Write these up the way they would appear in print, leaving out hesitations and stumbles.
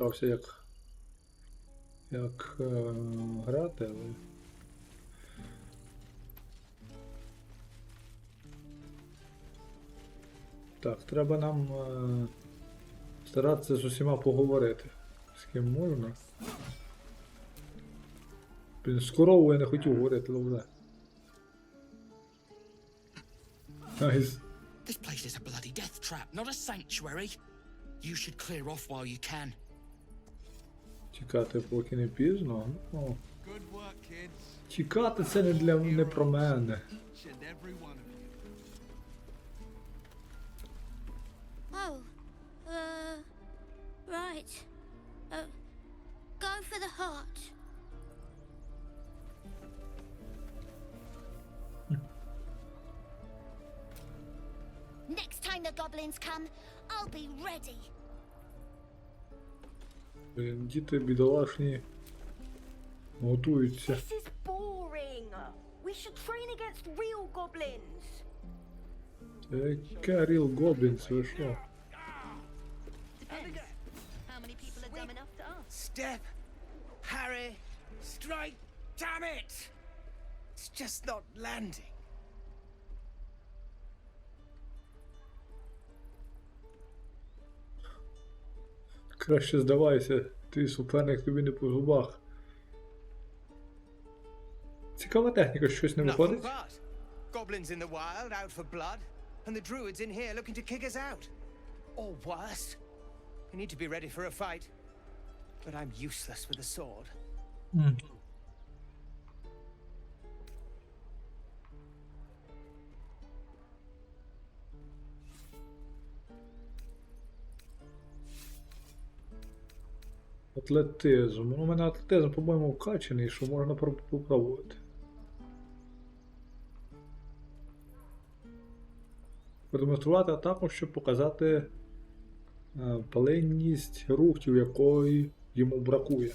розібрався, як грати, але... Так, треба нам старатися з усіма поговорити. З ким можна. Блін, з коровою я не хотів говорити, але вже. Найс. This place is a bloody death trap, not a sanctuary. You should clear off while you can. Чекати, поки не пізно. Ну, чекати це не про мене. Oh, right. Go for the heart. Next time the goblins come, I'll be ready. Блін, діти бідолашні готуються. This is boring. We should train against real goblins. Яка Real Goblins, ви що? Depends. How many people are dumb enough to ask? Step, Harry, strike, damn it! It's just not landing. Краще здавайся, твій суперник тобі не по зубах. Цікава техніка, щось не Nothing виходить? but. Goblins in the wild, out for blood, and the druids in here looking to kick us out. Or worse. We need to be ready for a fight. But I'm useless with a sword. Атлетизм. Ну, у мене атлетизм, по-моєму, вкачаний, що можна попробувати. Продемонструвати атаку, щоб показати паленність рухів, якої йому бракує.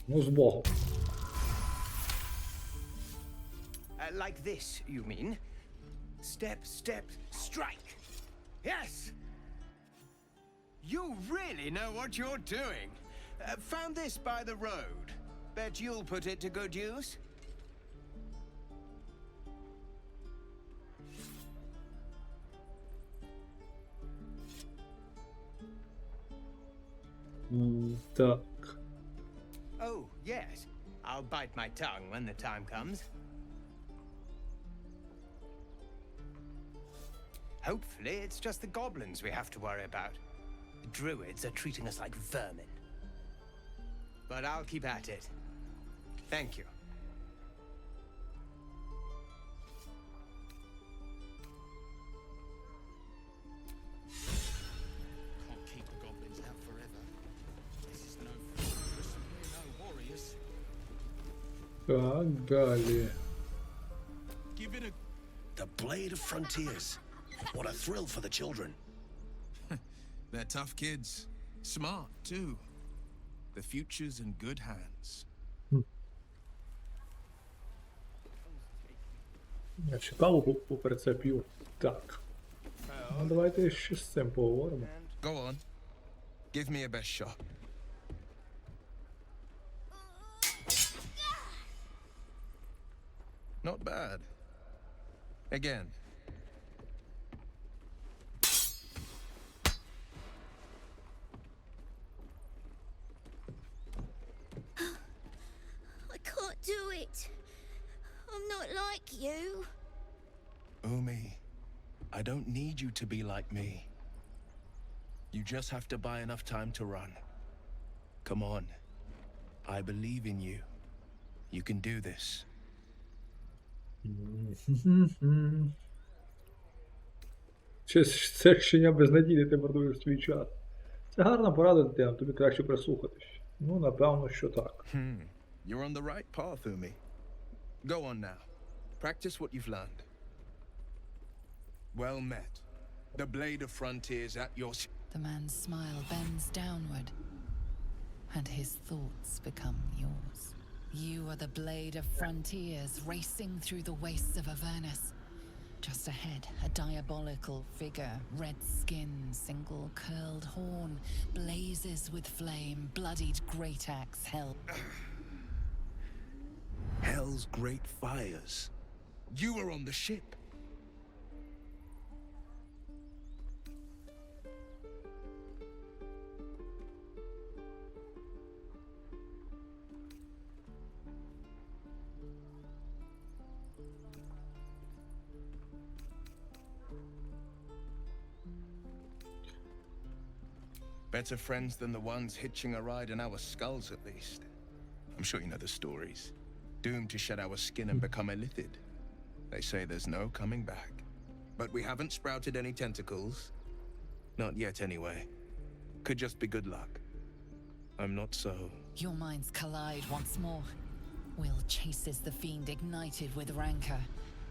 Ну, з Богом. Like this, you mean? Step, step, strike. Yes! You really know what you're doing. Found this by the road. Bet you'll put it to good use. Так. Oh, yes. I'll bite my tongue when the time comes. Hopefully, it's just the goblins we have to worry about. The druids are treating us like vermin. But I'll keep at it. Thank you. Can't keep the goblins out forever. This is no fortress and we're no warriors. Так, далі. Give it a... The Blade of Frontiers. What a thrill for the children. They're tough kids. Smart, too. The future's in good hands. Я чекав поперед це п'ю. Так. Ну, давайте ще з цим поговоримо. Go on. Give me a best shot. Not bad. Again. I can't do it. I'm not like you. Umi, I don't need you to be like me. You just have to buy enough time to run. Come on. I believe in you. You can do this. Це щеня безнадійне, ти мордуєш свій час. Це гарна порада дитина, тобі краще прислухатись. Ну, напевно, що так. You're on the right path, Umi. Go on now. Practice what you've learned. Well met. The Blade of Frontiers at your... The man's smile bends downward, and his thoughts become yours. You are the Blade of Frontiers racing through the wastes of Avernus. Just ahead, a diabolical figure, red skin, single curled horn, blazes with flame, bloodied great axe held. Hell's great fires. You were on the ship. Better friends than the ones hitching a ride in our skulls, at least. I'm sure you know the stories. Doomed to shed our skin and become illithid. They say there's no coming back. But we haven't sprouted any tentacles. Not yet, anyway. Could just be good luck. I'm not so... Your minds collide once more. Will chases the fiend ignited with rancor.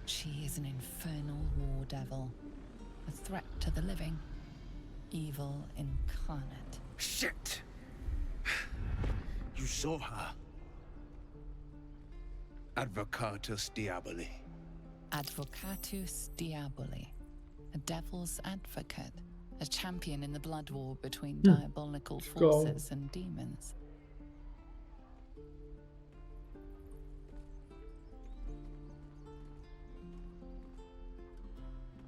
She is an infernal war devil. A threat to the living. Evil incarnate. Shit! You saw her. Advocatus Diaboli. Advocatus Diaboli. A devil's advocate. A champion in the blood war between diabolical forces and demons.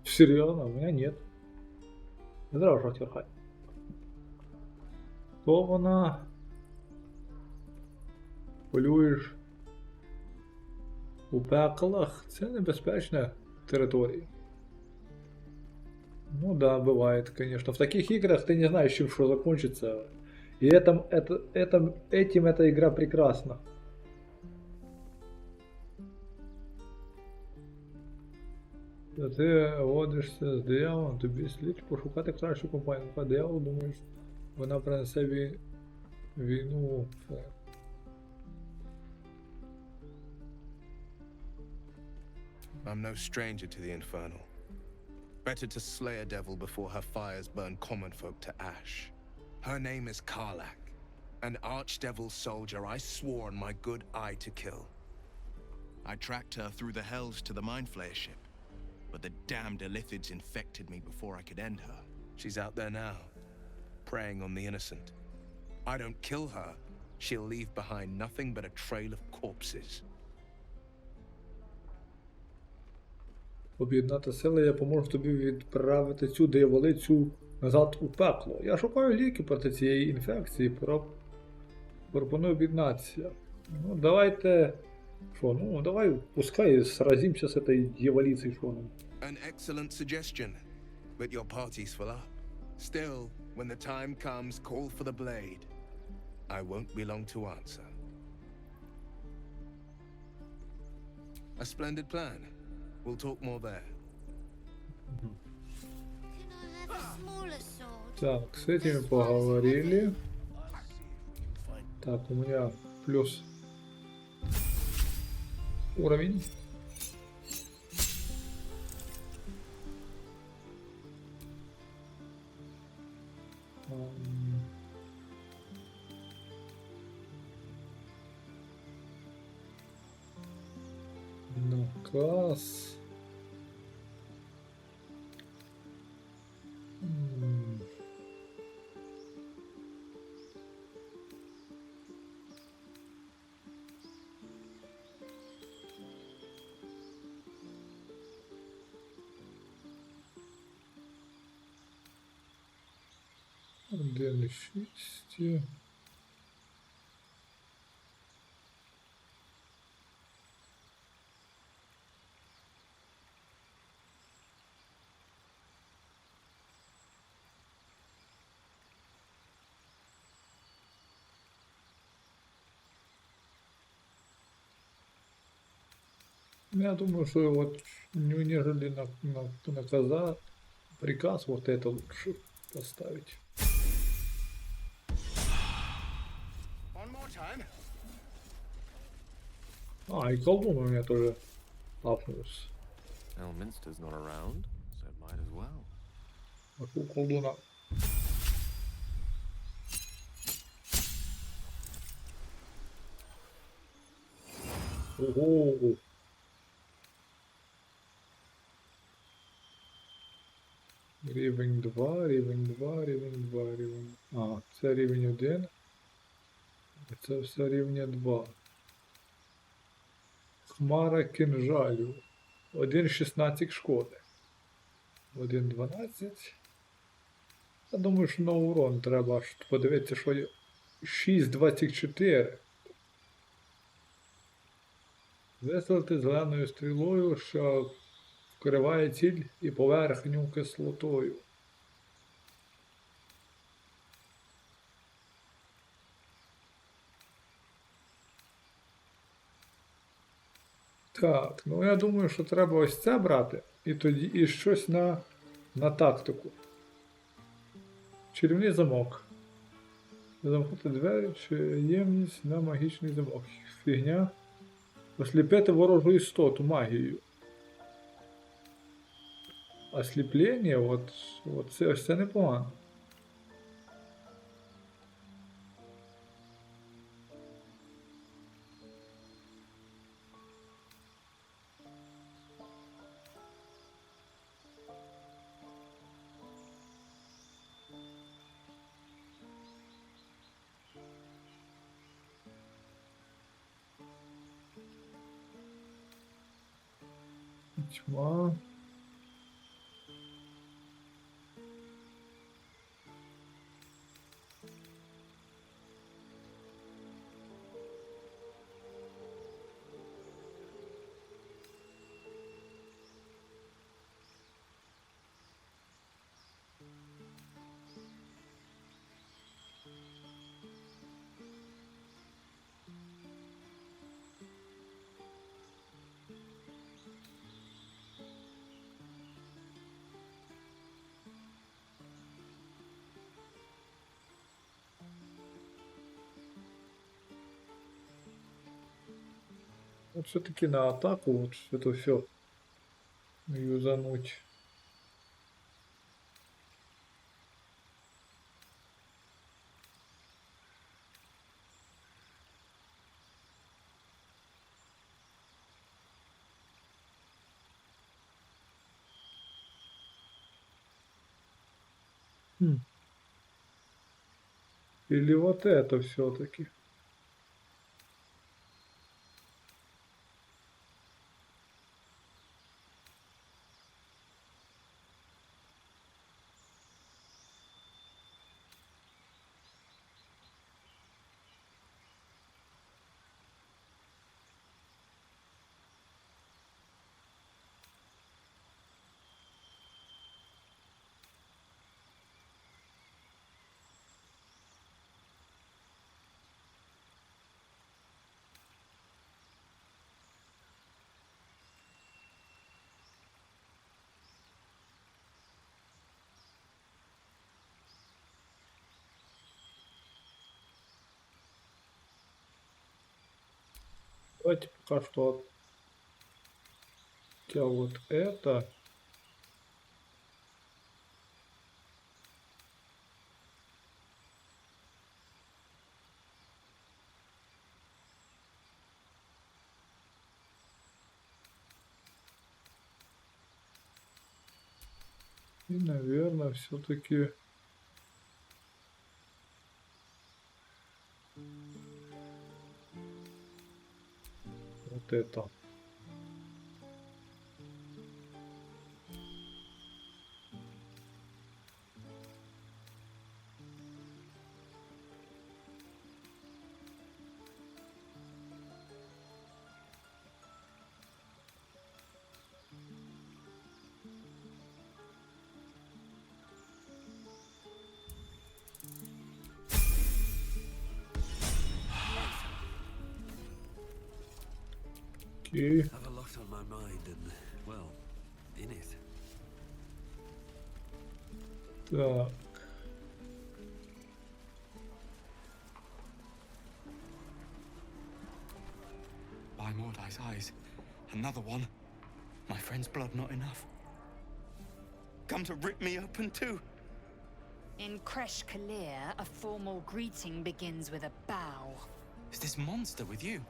Серьезно? У меня нет. Не треба шахтер хай. То вона... Полюєш у пеклах. Це небезпечна територія. Ну да, бывает, конечно. В таких играх ты не знаешь, чем что закончится. И этим эта игра прекрасна. Ти водишся з дияволом, тобі слід пошукати кращу компанію. А диявол, думаєш, вона принесе війну. I'm no stranger to the infernal. Better to slay a devil before her fires burn common folk to ash. Her name is Karlak, an archdevil soldier I swore on my good eye to kill. I tracked her through the hells to the Mind Flayer ship, but the damned Illithids infected me before I could end her. She's out there now, preying on the innocent. I don't kill her, she'll leave behind nothing but a trail of corpses. Об'єднати сили, я поможу тобі відправити цю дияволицю назад у пекло. Я шукаю ліки проти цієї інфекції, пропоную об'єднатися. Ну, давайте... Що, ну, давай, пускай сразимся с этой дьяволицей, що нам. An excellent suggestion, but your party's full up. Still, when the time comes, call for the blade. I won't be long to answer. A splendid plan. We'll talk more there. Can I have a smaller sword? Так, с этими поговорили. Так, у меня плюс уровень. Наказ. Отдельные части. Я думаю, что вот нежели наказа приказ, вот это лучше поставить. One more time. А, и колдун у меня тоже апнулся. Elminster's not around, so might as well. А у колдуна. Ого! Рівень 2, рівень 2, рівень 2, рівень... А, це рівень 1. А це все рівня 2. Хмара кинжалю. 1,16 шкоди. 1,12. Я думаю, що на урон треба аж подивитися, що є. 6,24. Вистрілити зеленою стрілою, що вкриває ціль і поверхню кислотою. Так, ну я думаю, що треба ось це брати і тоді і щось на тактику. Чарівний замок. Замкнути двері чи ємність на магічний замок. Фігня. Осліпити ворожу істоту магією. Осліплення, ось це непогано. Тьма. Вот все-таки на атаку вот это все юзануть. Или вот это все-таки. Давайте пока что вот это. И, наверное, все-таки вот это. Окей. Have a lot on my mind and, well, in it. Так. By Mordai's eyes, another one. My friend's blood not enough. Come to rip me open too. In Kresh Kalir, a formal greeting begins with a bow. Is this monster with you?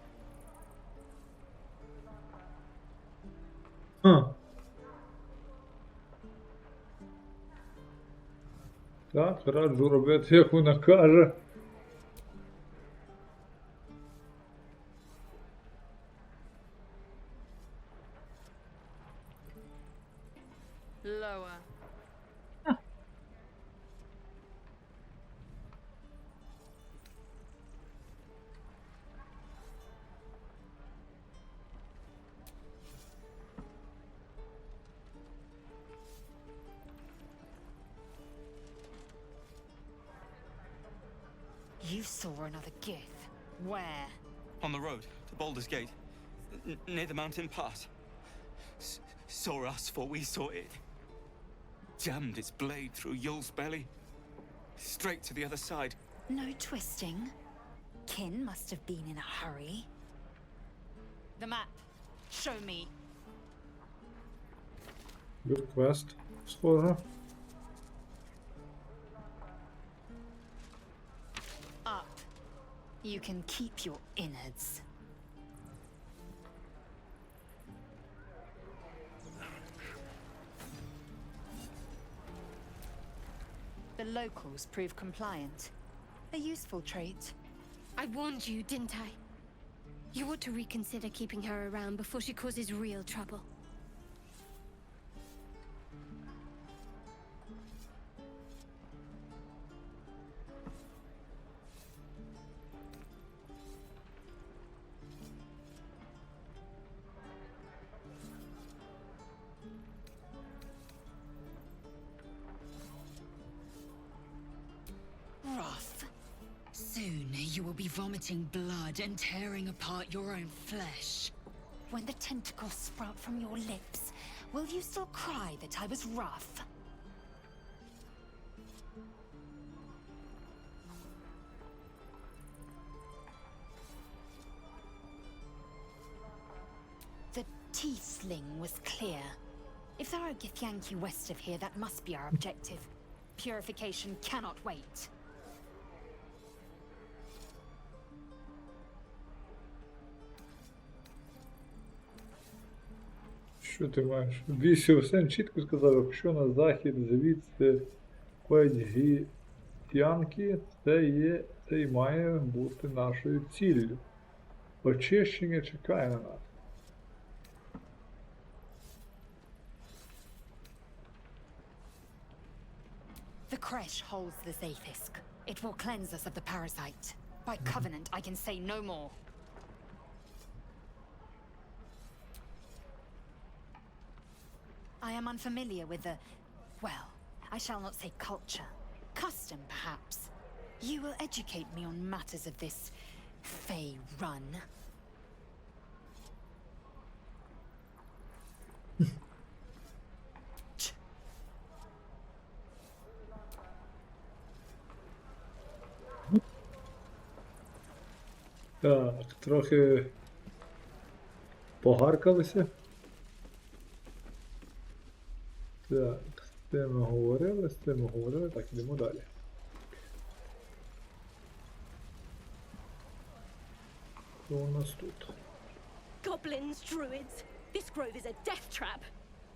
Так, раджу робити, як вона каже. Lower. You saw another Gith. Where? On the road to Baldur's Gate, near the mountain pass. Saw us, for we saw it. Jammed its blade through Yul's belly, straight to the other side. No twisting. Kin must have been in a hurry. The map. Show me. Good quest, схоже. Up. You can keep your innards. The locals prove compliant. A useful trait. I warned you, didn't I? You ought to reconsider keeping her around before she causes real trouble. Rough. Soon you will be vomiting blood and tearing apart your own flesh. When the tentacles sprout from your lips, will you still cry that I was rough? The T-sling was clear. If there are Githyanki west of here, that must be our objective. Purification cannot wait. Що ти маєш? Вісівсен чітко сказав, якщо на захід звідси ходять гітянки, це і має бути нашою ціллю. Очищення чекає на нас. The Kresh holds the Zaithisk. It will cleanse us of the parasite. By covenant, I can say no more. I am unfamiliar with the... well, I shall not say culture. Custom, perhaps. You will educate me on matters of this... Fey run. Так, трохи погаркалися. Так, з тим ми говорили, так, йдемо далі. Що у нас тут? Goblins, druids. This grove is a death trap.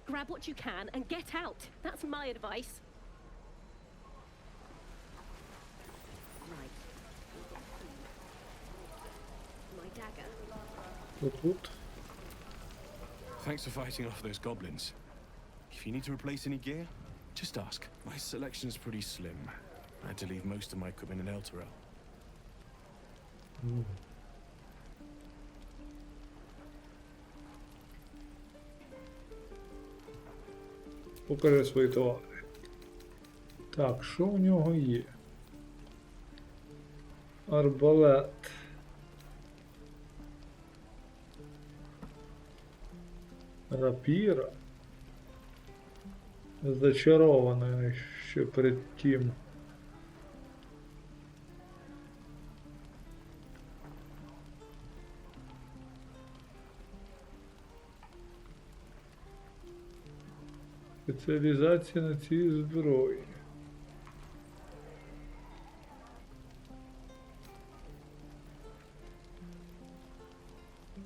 Grab what you can and get out. That's my advice. Right. My dagger. Тут. Thanks for fighting off those goblins. If you need to replace any gear, just ask. My selection is pretty slim. I had to leave most of my equipment in Elturel. Покажи свої товари. Так, що у нього є? Арбалет. Рапіра. Зачарований ще перед тим. Спеціалізація на цій зброї.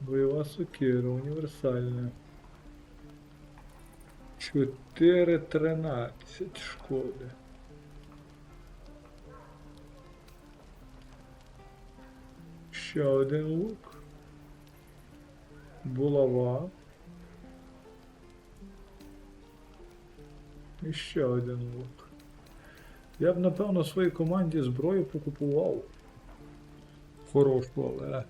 Бойова сокира, універсальна. 4,13 шкоди. Ще один лук. Булава. І ще один лук. Я б, напевно, своїй команді зброю покупував. Хорошу, але...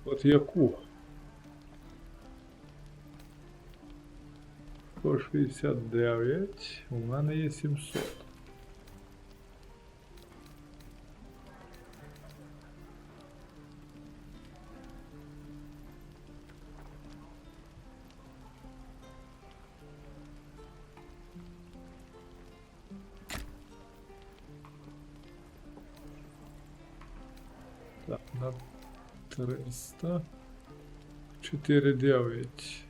От яку? 169, у мене є 700. Так, на 300. 4,9.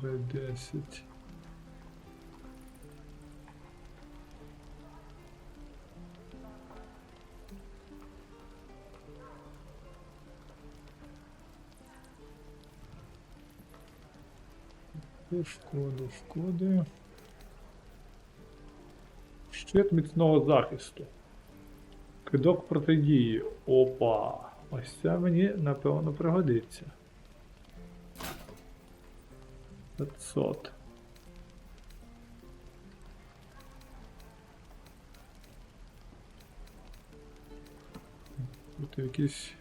3,10. Шкоди. Щит міцного захисту. Кидок протидії. Опа. Ось це мені, напевно, пригодиться. 500. Тут якісь...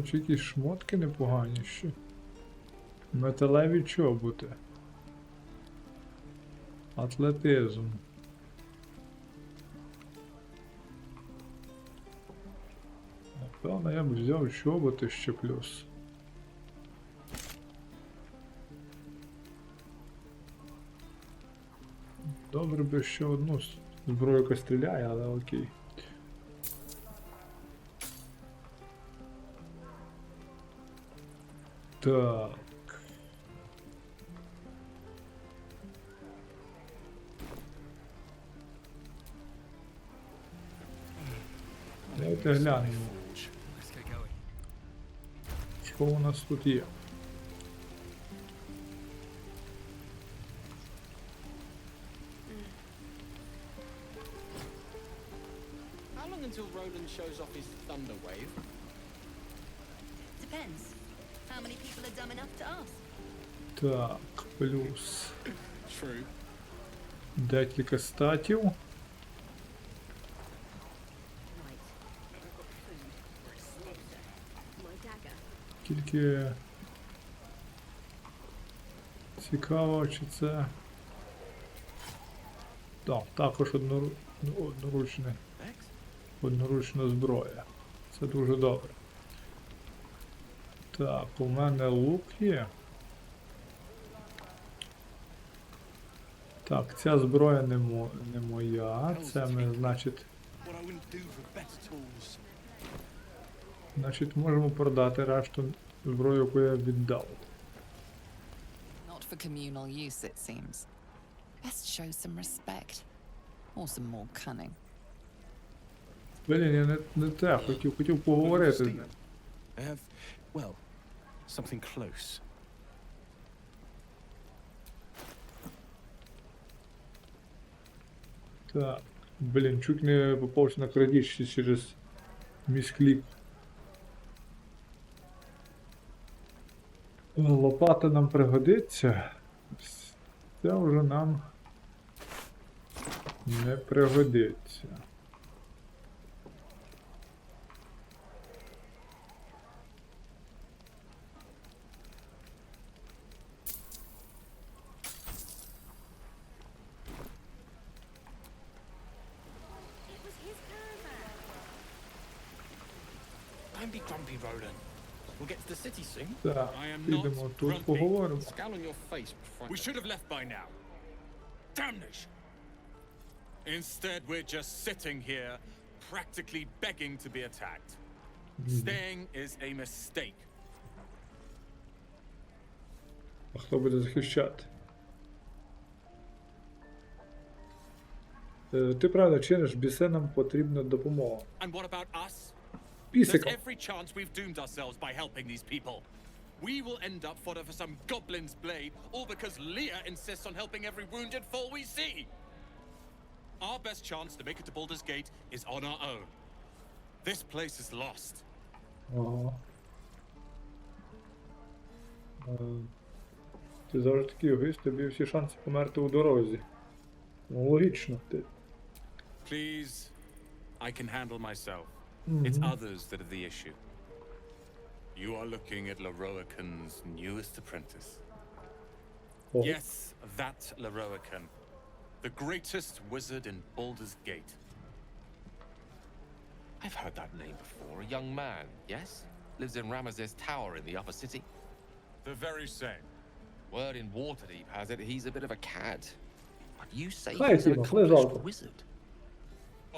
Чи якісь шмотки непогані ще. Металеві чоботи. Атлетизм. Напевно, я б взяв чоботи ще плюс. Добре би ще одну зброю, яка стріляє, але окей. Так. Давайте глянемо. Що у нас тут є? How long until Roland shows off his thunder wave? Depends. How many people are dumb enough to ask? Так, плюс. True. Декілька статів. Тільки цікаво, чи це... Так, також одноручна зброя. Це дуже добре. Так, у мене лук є. Так, ця зброя не моя. Це ми, значить... Значить, можемо продати решту зброю, яку я віддав. Not for communal use, it seems. Best show some respect. Or some more cunning. Блін, я не те, хотів поговорити з ним. I have, well, something close. Так, блін, чуть не попався на крадіжці через місклік. Лопата нам пригодиться. Це вже нам не пригодиться. Don't be grumpy, Roland. We'll get to the city soon. Так, I am підемо not тут grumpy. поговоримо. Scowl on your face before We should have left by now. Damnation! Instead, we're just sitting here, practically begging to be attacked. Staying is a mistake. А хто буде захищати? Ти правда чиниш, бісе нам потрібна допомога. And what about us? There's Пісика. every chance we've doomed ourselves by helping these people. we will end up fodder for some goblin's blade, all because Leah insists on helping every wounded foe we see. Our best chance to make it to Baldur's Gate is on our own. This place is lost. Ага. Ти завжди такий егоїст, тобі всі шанси померти у дорозі. Ну, логічно. Please, I can handle myself. It's others that are the issue. You are looking at Leroican's newest apprentice. Oh. Yes, that Leroican. The greatest wizard in Baldur's Gate. I've heard that name before. A young man, yes? Lives in Ramazes Tower in the upper city. The very same. Word in Waterdeep has it he's a bit of a cad. But you say Hi, he's an Timo. accomplished wizard.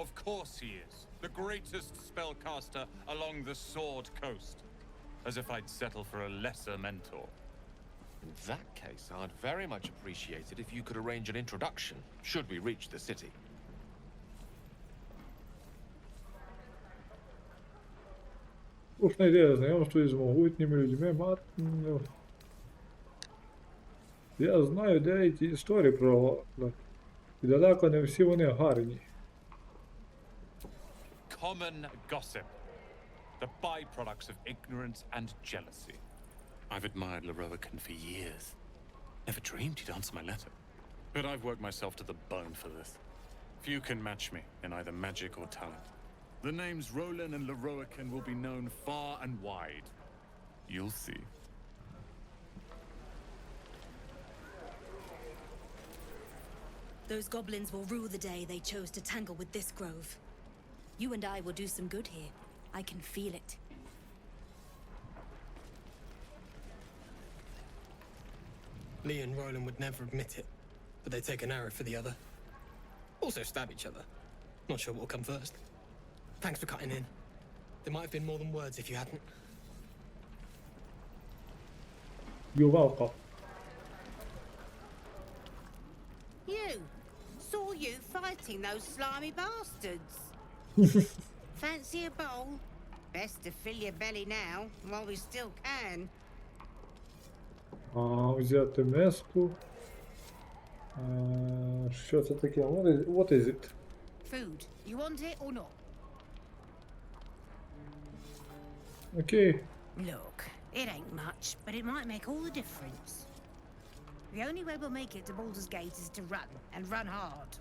Of course he is. The greatest spellcaster along the Sword Coast. As if I'd settle for a lesser mentor. In that case, I'd very much appreciate it if you could arrange an introduction, should we reach the city. Слушна ідея, знайомство з могутніми людьми, Я знаю деякі історії про Гоблина. І далеко не всі вони гарні. Common gossip. The byproducts of ignorance and jealousy. I've admired Leroican for years. Never dreamed he'd answer my letter. But I've worked myself to the bone for this. Few can match me in either magic or talent. The names Roland and Leroican will be known far and wide. You'll see. Those goblins will rue the day they chose to tangle with this grove. You and I will do some good here. I can feel it. Lee and Roland would never admit it, but they take an arrow for the other. Also stab each other. Not sure what will come first. Thanks for cutting in. There might have been more than words if you hadn't. You're welcome. You! Saw you fighting those slimy bastards. Fancy a bowl? Best to fill your belly now, while we still can. Взяти миску. Що це таке? What is it? Food. You want it or not? Окей. Look, it ain't much, but it might make all the difference. The only way we'll make it to Baldur's Gate is to run, and run hard.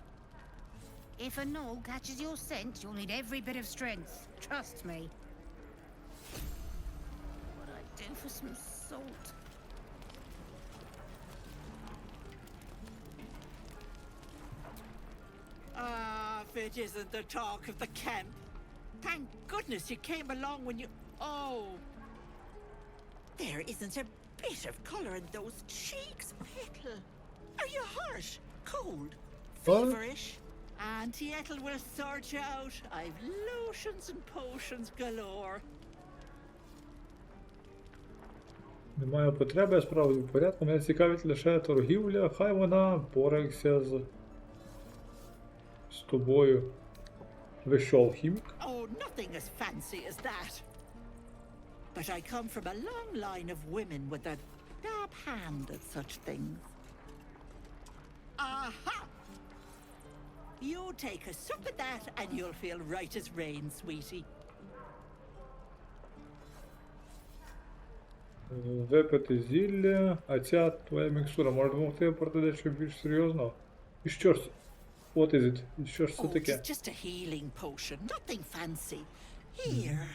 If a gnoll catches your scent, you'll need every bit of strength. Trust me. What I'd do for some salt. Ah, if it isn't the talk of the camp. Thank goodness you came along when you... Oh! There isn't a bit of colour in those cheeks, Petal. Are you hurt? Cold? Feverish? Auntie Ethel will sort you out. I've lotions and potions galore. Немає потреби, я справді в порядку. Мене цікавить лише торгівля. Хай вона порається з тобою. Ви що, алхімік? Oh, nothing as fancy as that. But I come from a long line of women with a dab hand at such things. Aha! You take a sup at that and you'll feel right as rain, sweetie. Випити зілля, а ця твоя мікстура може допомогти проти дещо більш серйозно? І що ж це? What is it? І що ж це таке? It's just a healing potion, nothing fancy. Here.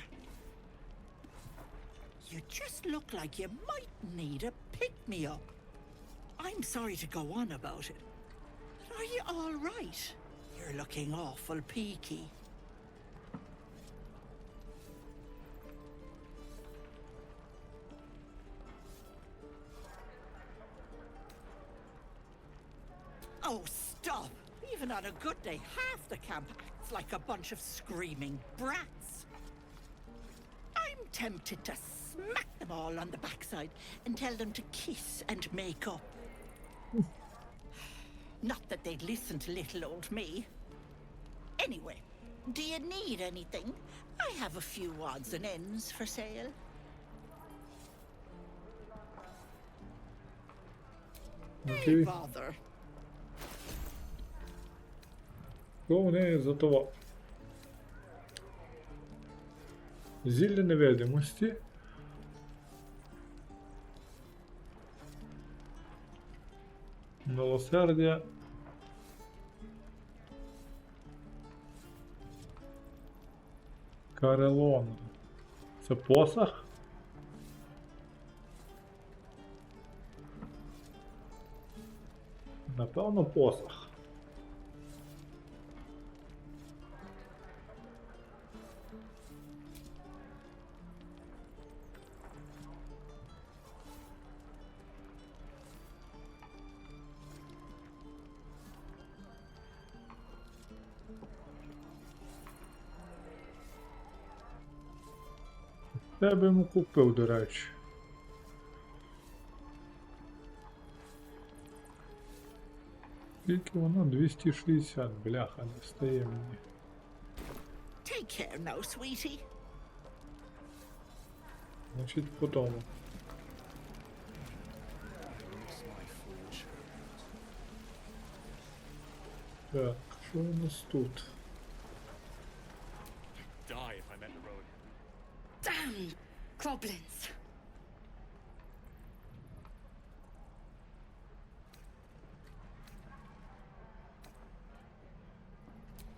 You just look like you might need a pick-me-up. I'm sorry to go on about it, but are you all right? You're looking awful peaky. Oh, stop! Even on a good day, half the camp acts like a bunch of screaming brats. I'm tempted to smack them all on the backside and tell them to kiss and make up. Not that they'd listen to little old me. Anyway, do you need anything? I have a few odds and ends for sale. Окей. Bother. Повний затовар. Зілля невидимості. Милосердя. Карелон. Це посох? Напевно, посох. Я би йому купив, до речі. Скільки воно? 260, бляха, не стає мені. Take care now, sweetie. Значить, по тому. Так, що у нас тут? Die if I met the road. Damn goblins.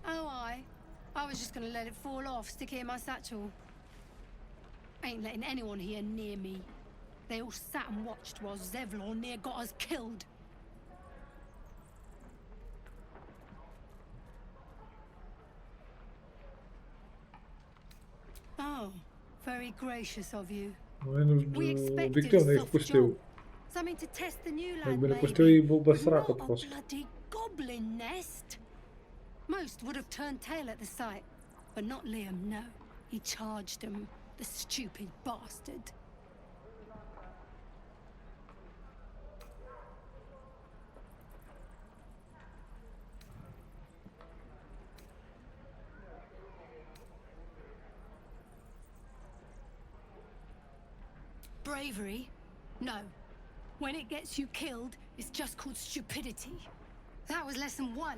Oh, I was just gonna let it fall off, stick it in my satchel. Ain't letting anyone here near me. They all sat and watched while Zevlor near got us killed. Oh, very gracious of you. Він об'єктивно їх пустив. Something to test the new lad, Якби не maybe. пустив, їх був би срака Not a просто. bloody goblin nest. Most would have turned tail at the sight, but not Liam, no. He charged him, the stupid bastard. Bravery? No. When it gets you killed, it's just called stupidity. That was lesson 1.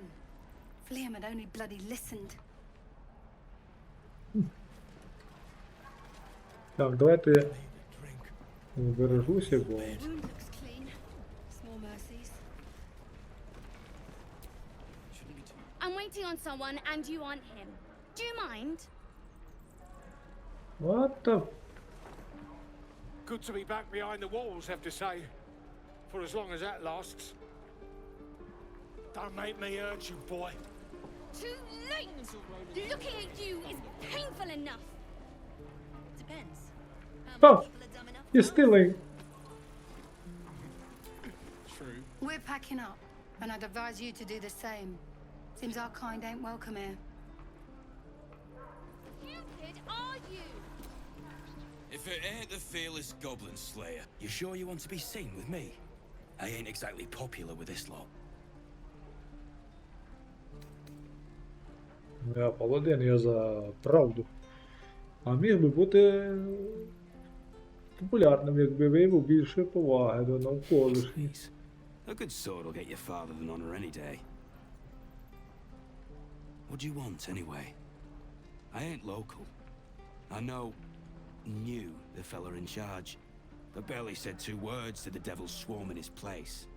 If Liam had only bloody listened. Так, давайте я збережуся, бо... Wound looks clean. Small mercies. I'm waiting on someone and you aren't him. Do you mind? What the... Good to be back behind the walls, have to say. For as long as that lasts. Don't make me hurt you, boy. Too late! Looking at you is painful enough. Depends. Oh, you're stealing. True. We're packing up, and I'd advise you to do the same. Seems our kind ain't welcome here. Stupid are you? If it ain't the fearless goblin slayer, you sure you want to be seen with me? I ain't exactly popular with this lot. Я паладин, я за правду. А міг би бути популярним, якби виявив більше поваги до навколишніх. A good sword will get you farther than honor any day. What do you want, anyway? I ain't local. I knew the fella in charge, but barely said 2 words to the devil swarm in his place.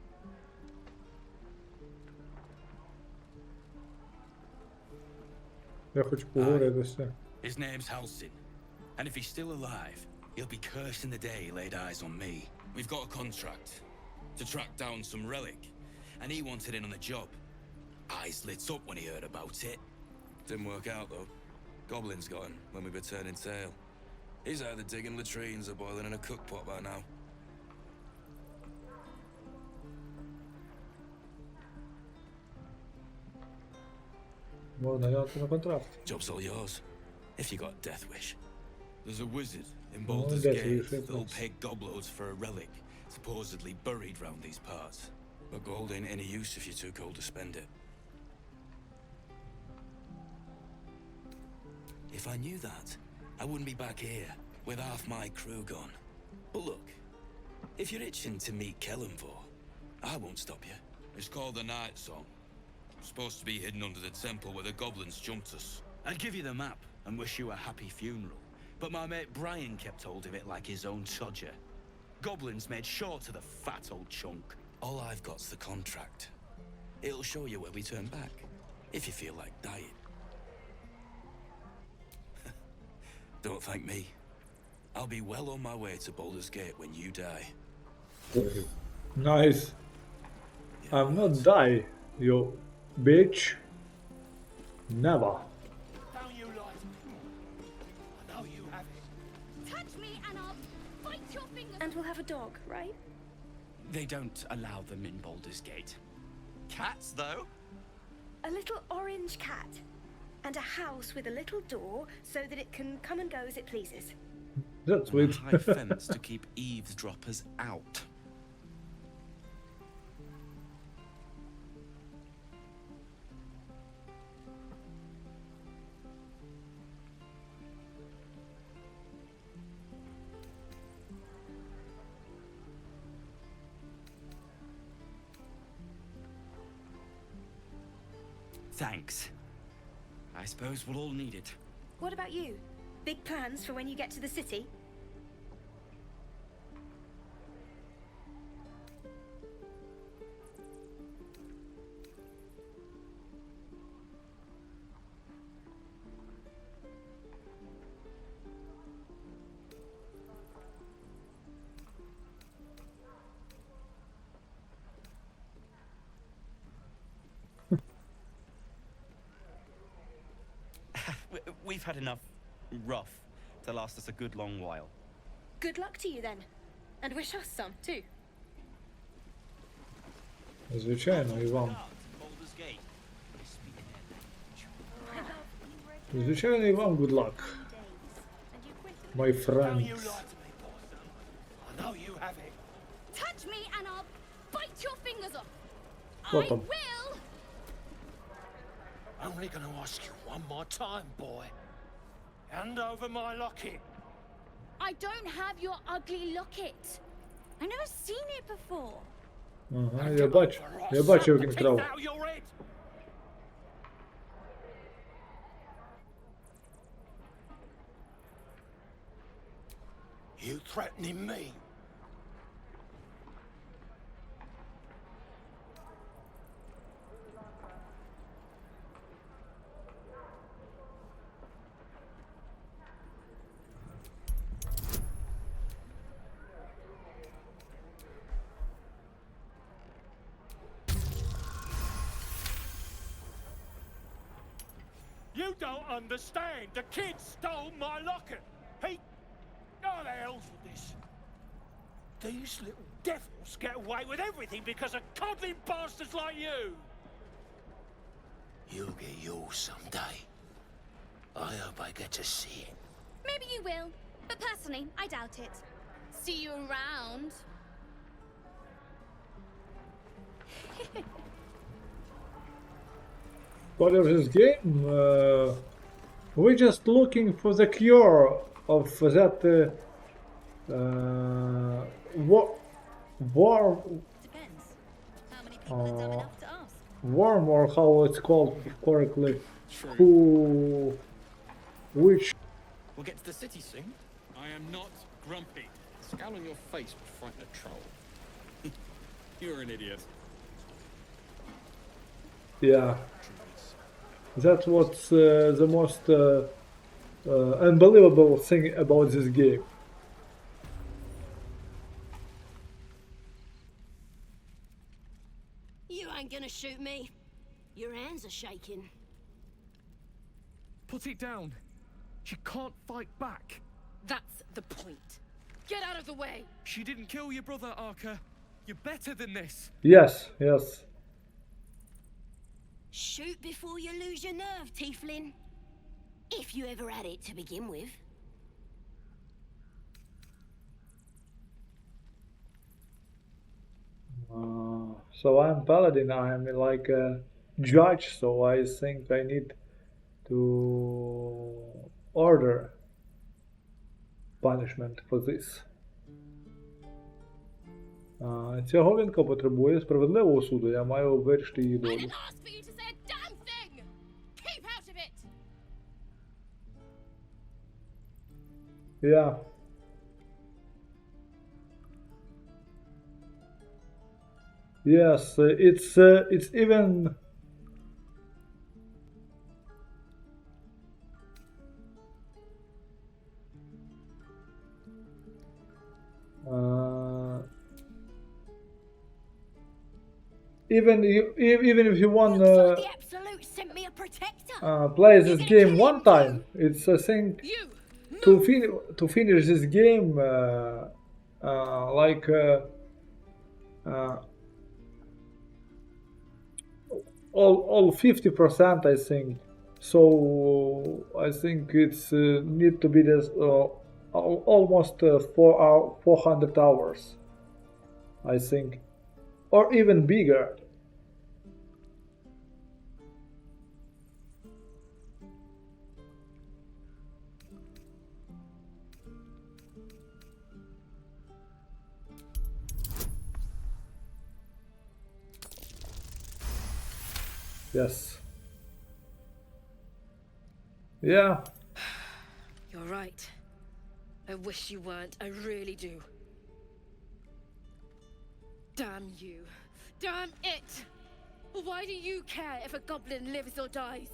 Я хочу поговоритися. His name's Halsin, and if he's still alive, he'll be cursing the day he laid eyes on me. We've got a contract to track down some relic, and he wanted in on the job. Eyes lit up when he heard about it. Didn't work out, though. Goblins got him when we were turning tail. He's either digging latrines or boiling in a cookpot by now. Можна глянути на контракт. Job's all yours, if you got a death wish. There's a wizard in Oh, Baldur's death Gate wish, that'll yes. pay gobloads for a relic, supposedly buried round these parts. But gold ain't any use if you're too cold to spend it. If I knew that, I wouldn't be back here with half my crew gone. But look, if you're itching to meet Kellenvor, I won't stop you. It's called the Night Song. Supposed to be hidden under the temple where the goblins jumped us. I'd give you the map and wish you a happy funeral, but my mate Brian kept hold of it like his own todger. Goblins made sure to the fat old chunk. All I've got's the contract. It'll show you where we turn back, if you feel like dying. Don't thank me. I'll be well on my way to Baldur's Gate when you die. Nice. I'm not die, you bitch. Never. Don't you like me? I know you have it. Touch me and I'll bite your fingers. And we'll have a dog, right? They don't allow them in Baldur's Gate. Cats, though? A little orange cat. And a house with a little door so that it can come and go as it pleases. That's And a sweet. high fence to keep eavesdroppers out. Thanks. I suppose we'll all need it. What about you? Big plans for when you get to the city? We've had enough rough to last us a good long while. Good luck to you then. And wish us some too. Звичайно, і вам. Звичайно, і вам good luck. My Don't friends. you lie to me, boy. I know you have it. Touch me and I'll bite your fingers off. Що I там? will. Only gonna ask you one more time, boy. Hand over my locket. I don't have your ugly locket. I've never seen it before. Ага, я бачу, як він крав. Out of your head. You threatening me? You don't understand. The kid stole my locket. He... Oh, the hell's with this? These little devils get away with everything because of coddling bastards like you. You'll get yours someday. I hope I get to see it. Maybe you will, but personally, I doubt it. See you around. What is this game? We're just looking for the cure of that worm, or how it's called correctly. Which We'll get to the city soon. I am not grumpy. The scowl on your face would frighten a troll. You're an idiot. yeah, that's what's the most unbelievable thing about this game. You ain't gonna shoot me. Your hands are shaking. Put it down. She can't fight back. That's the point. Get out of the way. She didn't kill your brother, Arca. You're better than this. Yes, yes. Shoot before you lose your nerve, Tiefling. If you ever had it to begin with. So I'm paladin, I'm like a judge, so I think I need to order punishment for this. Ця говінка потребує справедливого суду, я маю вирішити її долю. Yeah. Yes, it's even even if you want play this game one time, it's I think to finish this game like all 50%, I think. So I think it's need to be this almost 400 hours, I think, or even bigger. Yes. Yeah. You're right. I wish you weren't. I really do. Damn you. Damn it! Why do you care if a goblin lives or dies?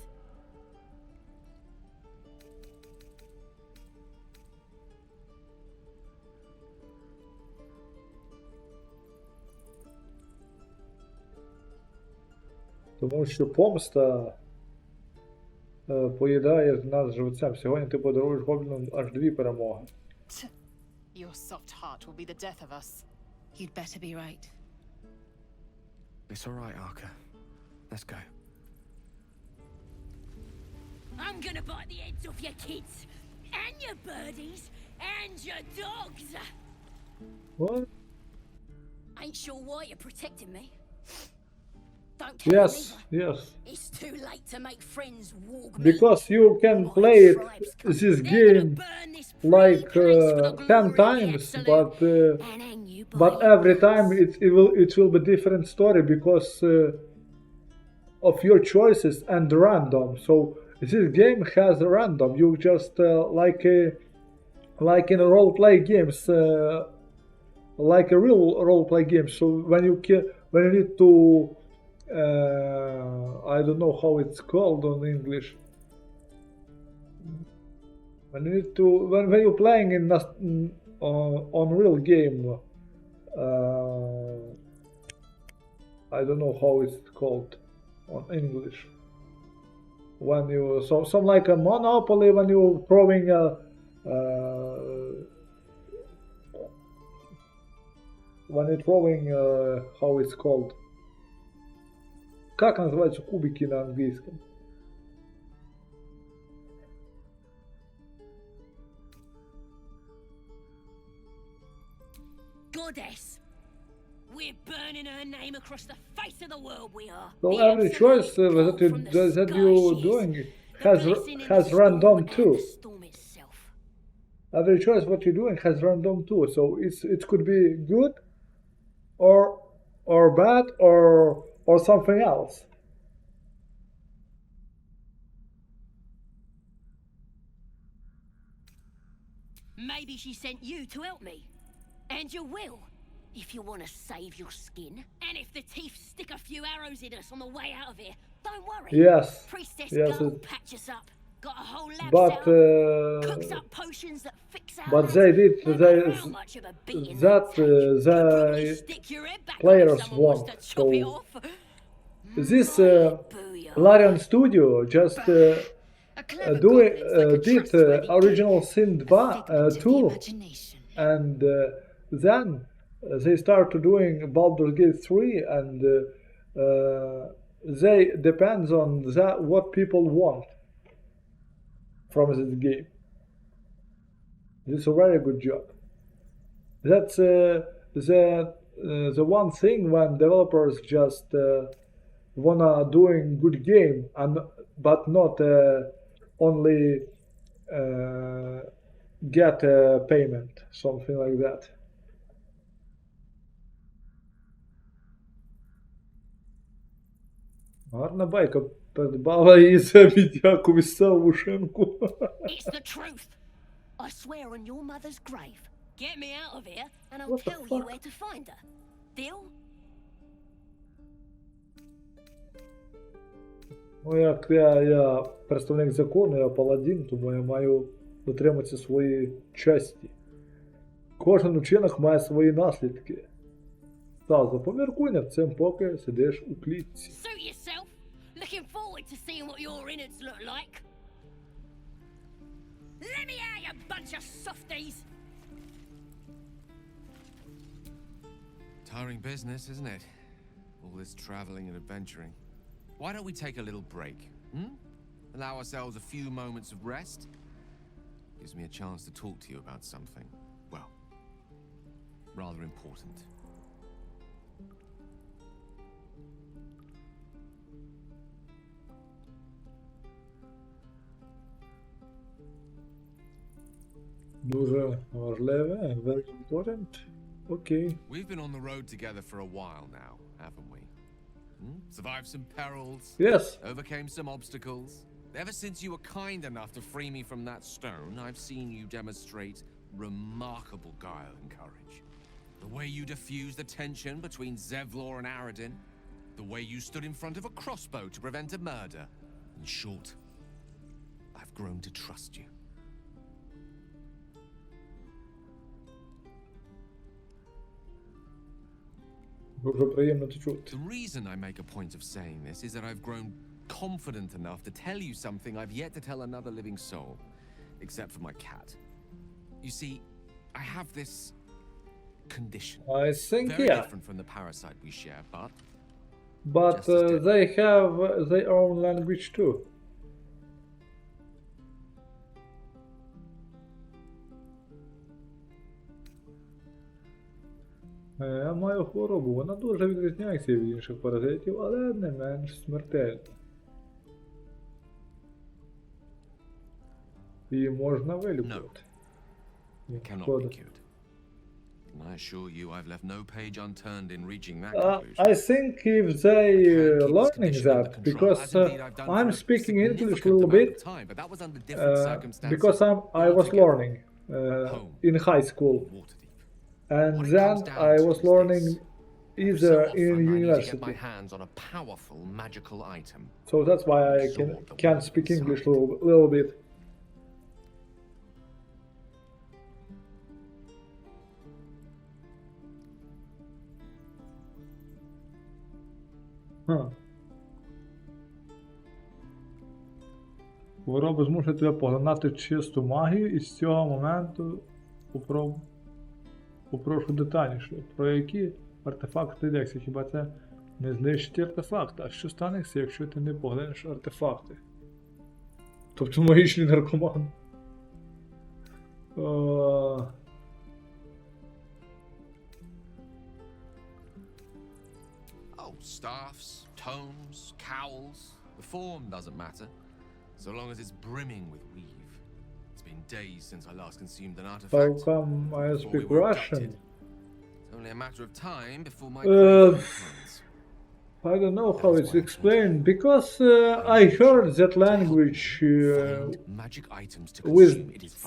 Тому що помста поїдає нас живцем. Сьогодні ти подаруєш гоблінам аж 2 перемоги. Your soft heart will be the death of us. You'd better be right. It's all right, Arca. Let's go. I'm gonna bite the heads off your kids, and your birdies, and your dogs. What? Ain't sure why you're protecting me. Don't tell Yes, me. yes. It's too late to make friends walk me. Because you can play this game like 10 times, but every time it will be different story because of your choices and random. So this game has random. You just like in role play games, like a real role play game. So when you need to I don't know how it's called on English. When you need to when you're playing in on real game, I don't know how it's called on English. When you some like a Monopoly, when you're throwing how it's called. Как называются кубики на английском? Goddess, we're burning her name across the face of the world. We are. So every choice that you're doing has random too. Every choice what you're doing has random too. So it could be good, or bad, or something else. Maybe she sent you to help me. And you will, if you want to save your skin. And if the teeth stick a few arrows in us on the way out of here, don't worry. Yes. Priestess yes. Gull will patch us up. Got a whole lab but cooks up potions that fix our but they did the players want. So this Larian Studio just did original Sin 2, and then they started doing Baldur's Gate 3, and they depends on what people want from this game. This is a very good job. That's the one thing when developers just wanna doing good game but not only get a payment, something like that. Гарна байка. Придбала її за віддяку місцеву шинку. It's the truth. I swear on your mother's grave. Get me out of here, and I'll tell you where to find her. Deal? Ну, як я представник закону, я паладін, тому я маю дотриматися своєї честі. Кожен учинок має свої наслідки. Тазо, поміркуй над цим, поки сидиш у клітці. Suit yourself. Looking forward to seeing what your innards look like. Let me out, you bunch of softies! Tiring business, isn't it? All this traveling and adventuring. Why don't we take a little break? Allow ourselves a few moments of rest? Gives me a chance to talk to you about something, well, rather important. Дуже важливе, very important. Окей. We've been on the road together for a while now, haven't we? Survived some perils. Yes. Overcame some obstacles. Ever since you were kind enough to free me from that stone, I've seen you demonstrate remarkable guile and courage. The way you diffused the tension between Zevlor and Aradin. The way you stood in front of a crossbow to prevent a murder. In short, I've grown to trust you. Дуже приємно це чути. The reason I make a point of saying this is that I've grown confident enough to tell you something I've yet to tell another living soul, except for my cat. You see, I have this condition. I think, very yeah. different from the parasite we share, but they have their own language too. Я маю хворобу, вона дуже відрізняється від інших паразитів, але не менш смертельна. Її можна вилікувати. cannot be cured. And I assure you, I've left no page unturned in reaching that conclusion. I think if they learning that, because I'm speaking English a little bit, because I was learning in high school, and then I was learning either in university. My hands on a powerful magical item. So that's why I can speak English a little bit. Хвороби змушують тебе поглинати чисту магію, і з цього моменту попрошу детальніше. Про які артефакти йдеться? Хіба це не знищить артефакти? А що станеться, якщо ти не поглинеш артефакти? Тобто магічний наркоман. Staffs, tomes, cowls, the form doesn't matter, so long as it's brimming with weave. It's been days since I last consumed an artifact. How come I speak Russian? It's only a matter of time before my I don't know how it's explained, because I heard that language magic items to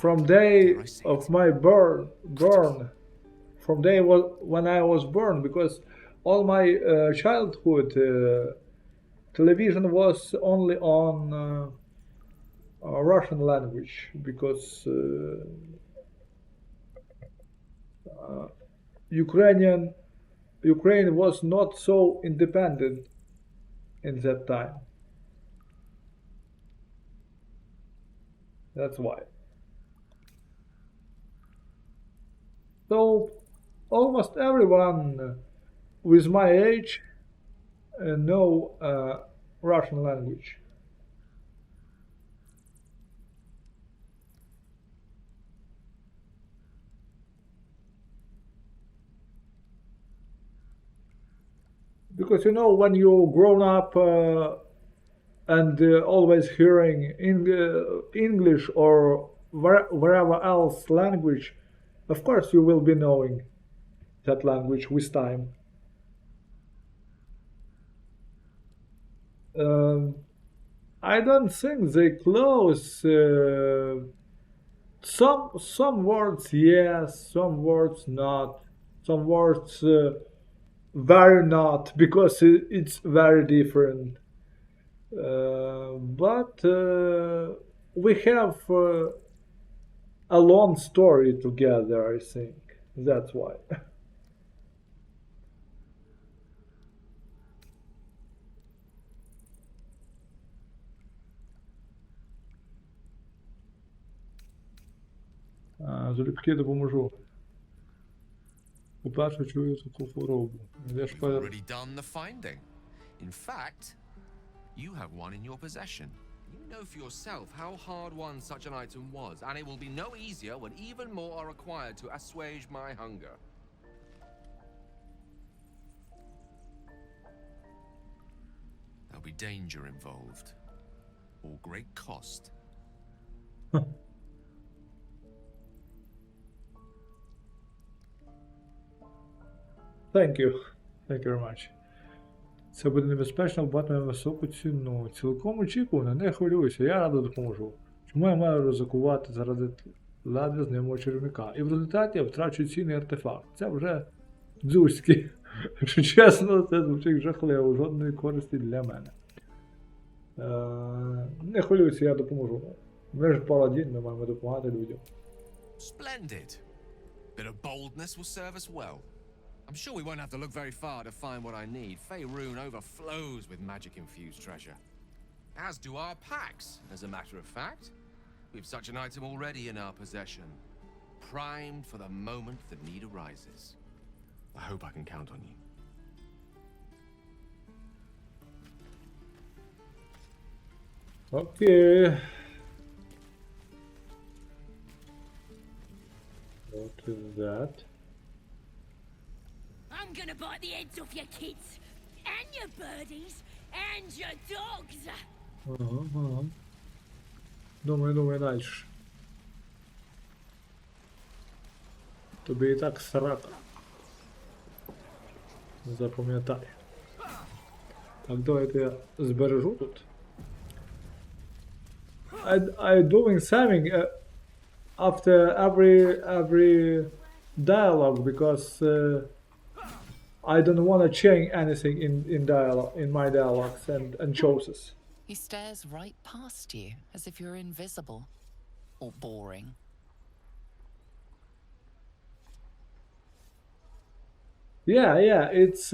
from day of my from day when I was born, because all my childhood television was only on Russian language, because Ukraine was not so independent in that time. That's why. So almost everyone with my age know Russian language. Because you know, when you grown up and always hearing English or wherever else language, of course you will be knowing that language with time. I don't think they close. Some words yes, some words not. Some words very not, because it's very different. But we have a long story together, I think. That's why. Залюбки допоможу. По-перше, чую таку хворобу. Я ж You've already done the finding. In fact, you have one in your possession. You know for yourself how hard won such an item was, and it will be no easier when even more are required to assuage my hunger. There'll be danger involved, or great cost. Thank you. Thank you very much. Це буде небезпечно, батиме високу ціну. Цілком очікувано, не хвилюйся, я радо допоможу. Чому я маю ризикувати заради ледве знайомого чарівника? І в результаті я втрачу цінний артефакт. Це вже дзузьки. Якщо чесно, це звучить жахливо, жодної користі для мене. Не хвилюйся, я допоможу. Ми ж паладін, ми маємо допомагати людям. Splendid. Bit of boldness will serve us well. I'm sure we won't have to look very far to find what I need. Faerun overflows with magic-infused treasure. As do our packs, as a matter of fact. We've such an item already in our possession. Primed for the moment the need arises. I hope I can count on you. Okay. What is that? I'm gonna bite the heads off your kids, and your birdies, and your dogs. Ага. Думай дальше. Тобі і так срака. Запам'ятай. Так, давайте я збережу тут. I doing something after every dialogue, because I don't want to change anything in dialogue, in my dialogues and choices. He stares right past you, as if you're invisible or boring. Yeah, it's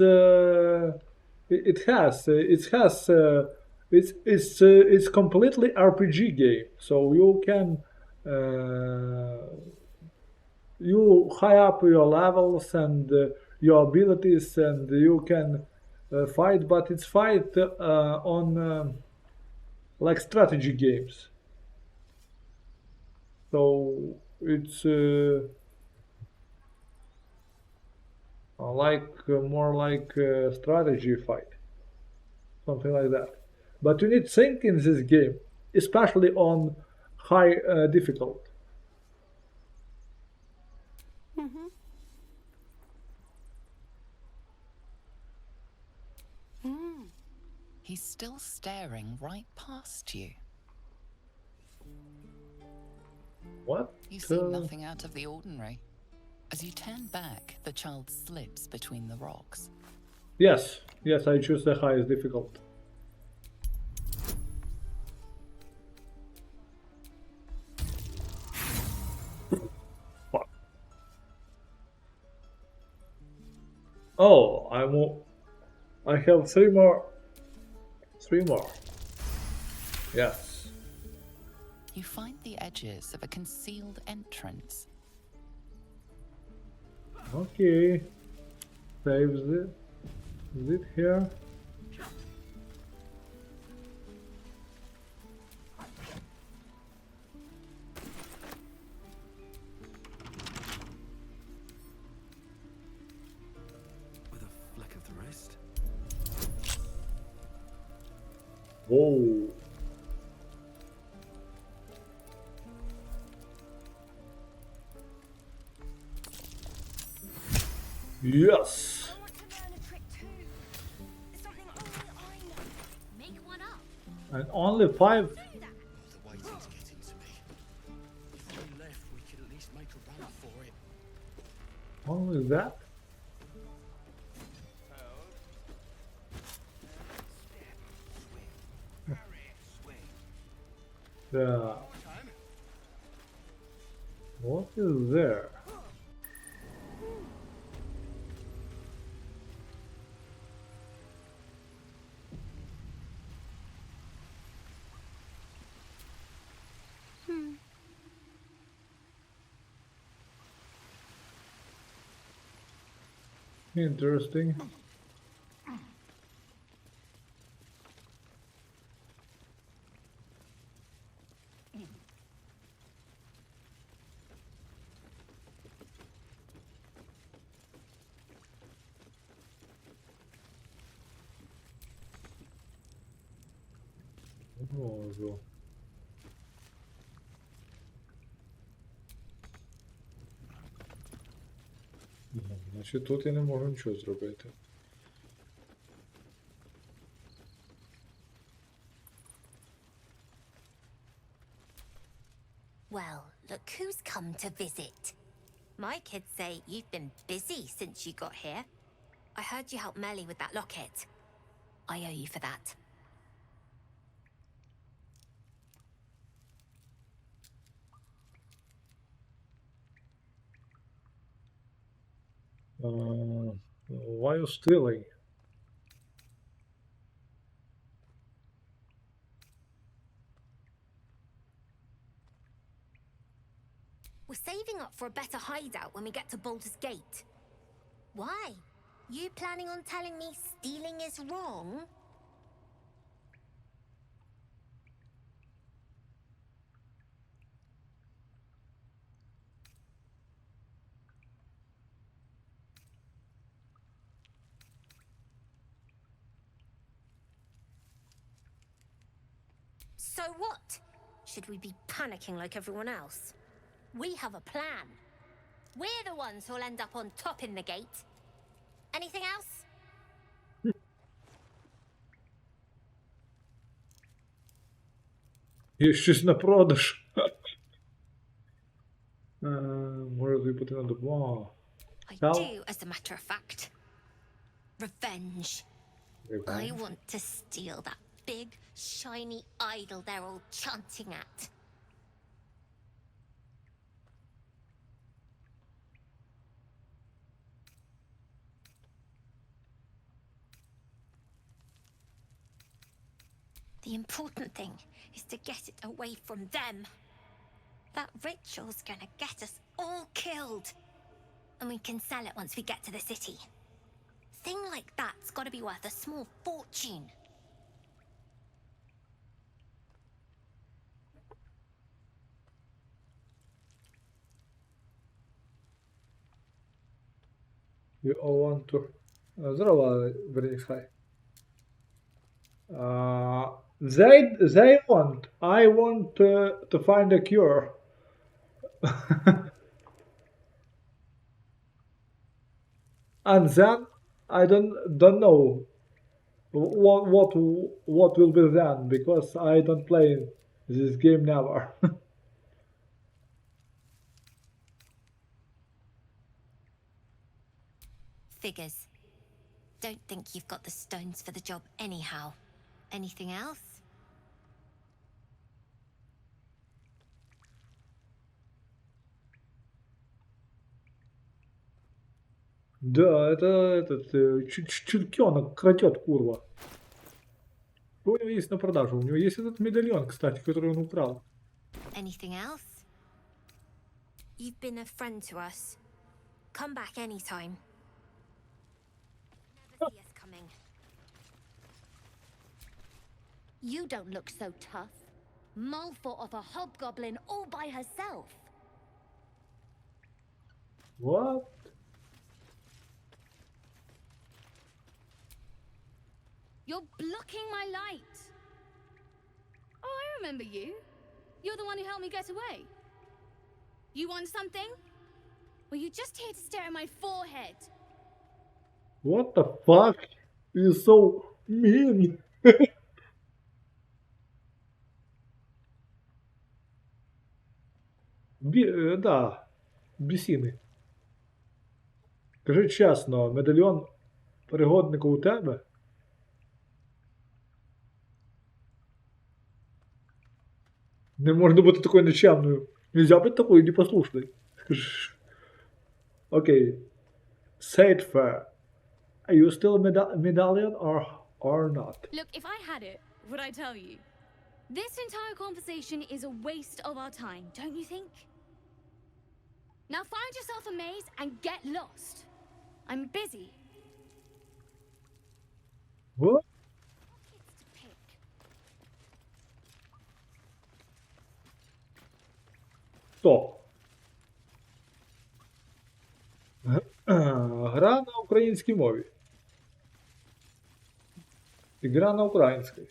completely RPG game, so you can you high up your levels and your abilities, and you can fight, but it's fight on like strategy games. So it's more like a strategy fight, something like that. But you need think in this game, especially on high difficult. He's still staring right past you. What? You see nothing out of the ordinary. As you turn back, the child slips between the rocks. Yes, I choose the highest difficult. Fuck. Oh, I have three more. Yes. You find the edges of a concealed entrance. Okay. Saves it. Is it here? With a flick of the wrist. Whoa. Yes. Make one And only 5? The waiting's getting to me. If we left, we could at least make a run for it. Only that? Yeah. What is there? Interesting. Можу. Значить, тут я не можу нічого зробити. Well, look who's come to visit. My kids say you've been busy since you got here. I heard you helped Melly with that locket. I owe you for that. Why are you stealing? We're saving up for a better hideout when we get to Baldur's Gate. Why? You planning on telling me stealing is wrong? So what? Should we be panicking like everyone else? We have a plan. We're the ones who'll end up on top in the gate. Anything else? Є щось на продаж. Може тобі потрібна допомога. I do, as a matter of fact. Revenge. I want to steal that big, shiny idol they're all chanting at. The important thing is to get it away from them. That ritual's gonna get us all killed. And we can sell it once we get to the city. Thing like that's gotta be worth a small fortune. You all want to... Здорово, Вернікс, хай. They want. I want to find a cure. And then I don't know what will be then, because I don't play this game never. Figures. Don't think you've got the stones for the job anyhow. Anything else? Да, это этот чертенок крадет, курва. Что у него есть на продажу? У него есть этот медальон, кстати, который он украл. Anything else? You've been a friend to us. Come back anytime. Never see us coming. You don't look so tough. Mole fought off a hobgoblin all by herself. What? You're blocking my light. Oh, I remember you. You're the one who helped me get away. You want something? Were you just here to stare at my forehead? What the fuck? He's so mean. бісіни. Кажи чесно, медальйон пригоднику у тебе? Не можна бути такою нечемною. Нельзя бути такою непослушною. Скажи. Окей. Say it fair. Are you still a medallion or not? Look, if I had it, would I tell you? This entire conversation is a waste of our time, don't you think? Now find yourself a maze and get lost. I'm busy. What? Стоп. Гра на українській мові. Игра на украинской.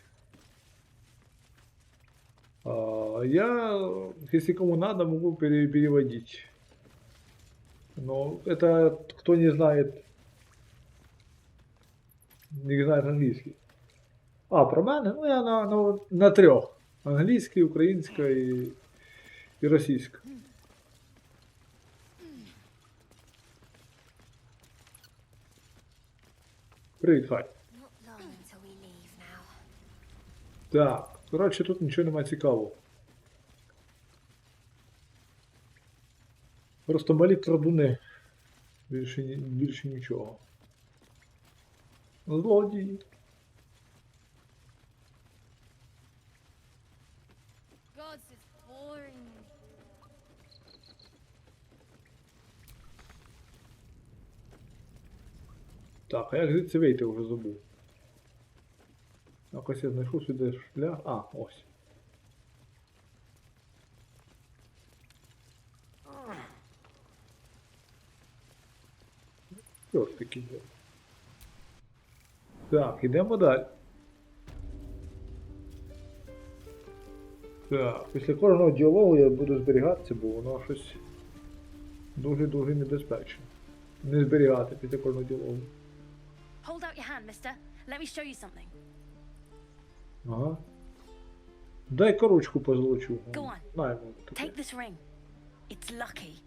Я, если кому надо, могу переводить. Но это кто не знает английский. Про мене? Ну, я на трьох. Англійський, українська і російська. Привіт, хай. Так, коротше, тут нічого немає цікавого. Просто малі крадуни. Більше нічого. Злодії. Так, а як звідси вийти, вже забув. Якось я знайшов сюди шлях. Ось. Чорт такий. Так, йдемо далі. Так, після кожного діалогу я буду зберігатися, бо воно щось дуже-дуже небезпечно. Не зберігати після кожного діалогу. Hold out your hand, mister. Let me show you something. Ага. Дай-ка ручку позолочу. Go on. Take this ring. It's lucky.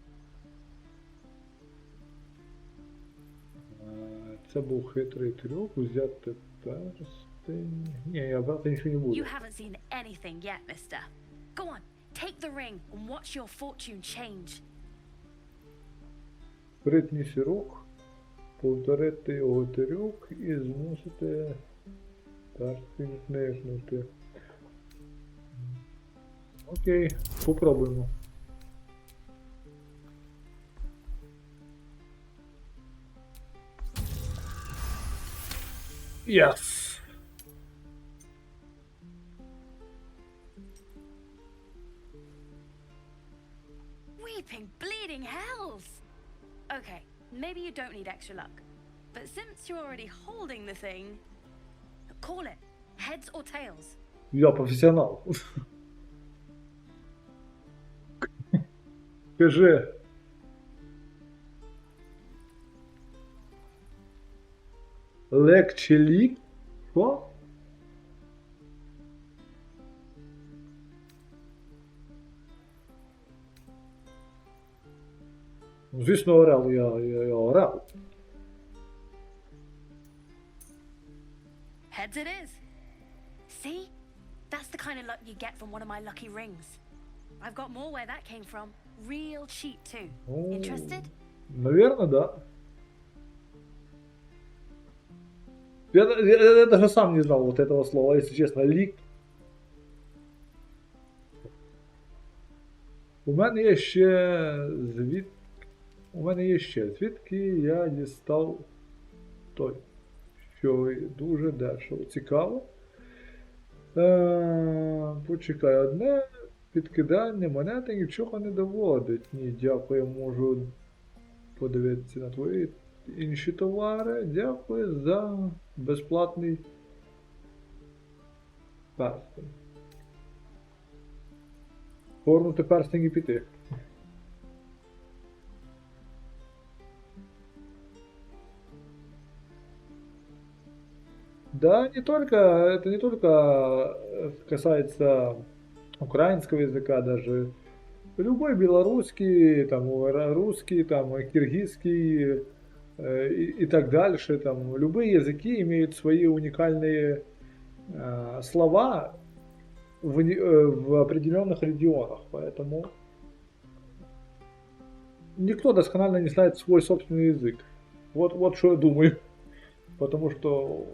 Це був хитрий трюк, взяти перстень. Ні, я брати нічого не буду. You haven't seen anything yet, mister. Go on, take the ring and watch your fortune change. Спритний сірок, повторити його трюк і змусити перстень книгнути. Окей, попробуємо. Yes! Weeping, bleeding hells! Okay, maybe you don't need extra luck. But since you're already holding the thing, call it. Heads or tails? Я професіонал. Кажи. Лек чи лік? Що? Звісно, орел, я орел. Heads it is. See? That's the kind of luck you get from one of my lucky rings. I've got more where that came from. Real cheap too. Interested? Наверное, да. Я даже сам не знал вот этого слова, если честно. Лик. У мене є ще звідки я дістав той, що дуже дешево. Цікаво. Почекай, одне підкидання монети нічого не доводить. Ні, дякую, можу подивитися на твої інші товари. Дякую за безплатний перстень. Повернути перстень і піти. Да, это не только касается украинского языка, даже Любой белорусский, там, русский, там, киргизский и так дальше. Там, любые языки имеют свои уникальные слова в определенных регионах. Поэтому никто досконально не знает свой собственный язык. Вот что я думаю. Потому что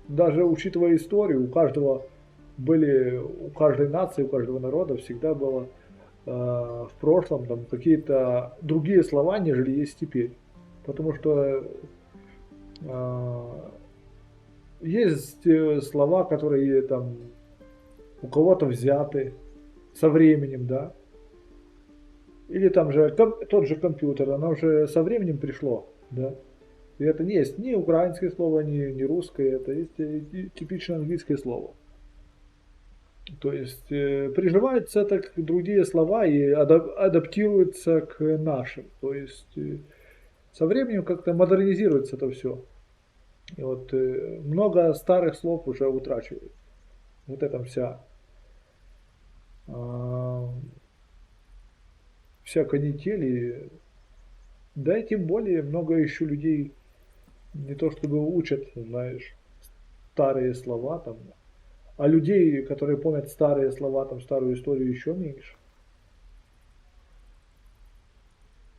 даже учитывая историю, у каждой нации, у каждого народа всегда было в прошлом там какие-то другие слова, нежели есть теперь. Потому что есть слова, которые там у кого-то взяты со временем, да. Или там же тот же компьютер, оно же со временем пришло, да. И это не есть ни украинское слово, ни русское, это есть типично английское слово. То есть приживаются так другие слова и адаптируются к нашим. То есть со временем как-то модернизируется это все. И вот много старых слов уже утрачивают. Вот это вся канитель. Да и тем более много еще людей не то чтобы учат, знаешь, старые слова там. А людей, которые помнят старые слова, там, старую историю, еще меньше.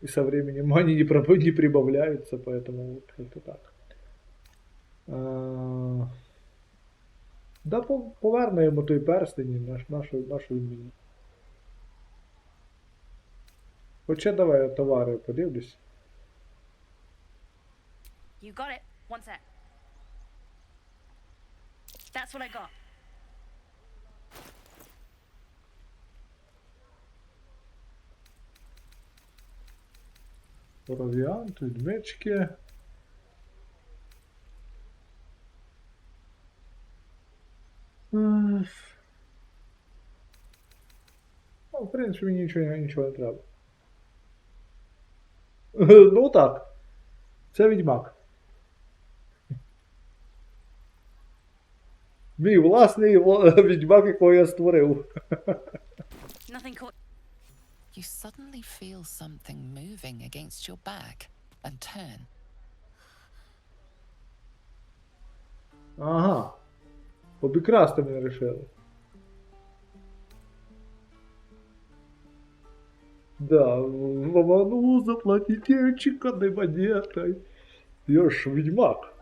И со временем они не прибавляются, поэтому вот как-то так. Да, повернемо той перстень нашу імені. Хоча давай товари подивлюсь. You got it. One sec. That's what I got. Провіант, відмички. Ну, в принципі, мені нічого не треба. Ну так. Це відьмак. Мій власний відьмак, якого я створив. Nothing caught. You suddenly feel something moving against your back and turn. Ага. Обікрасти мене вирішили. Да, ломану заплатите чеканной монетой. Я ж ведьмак.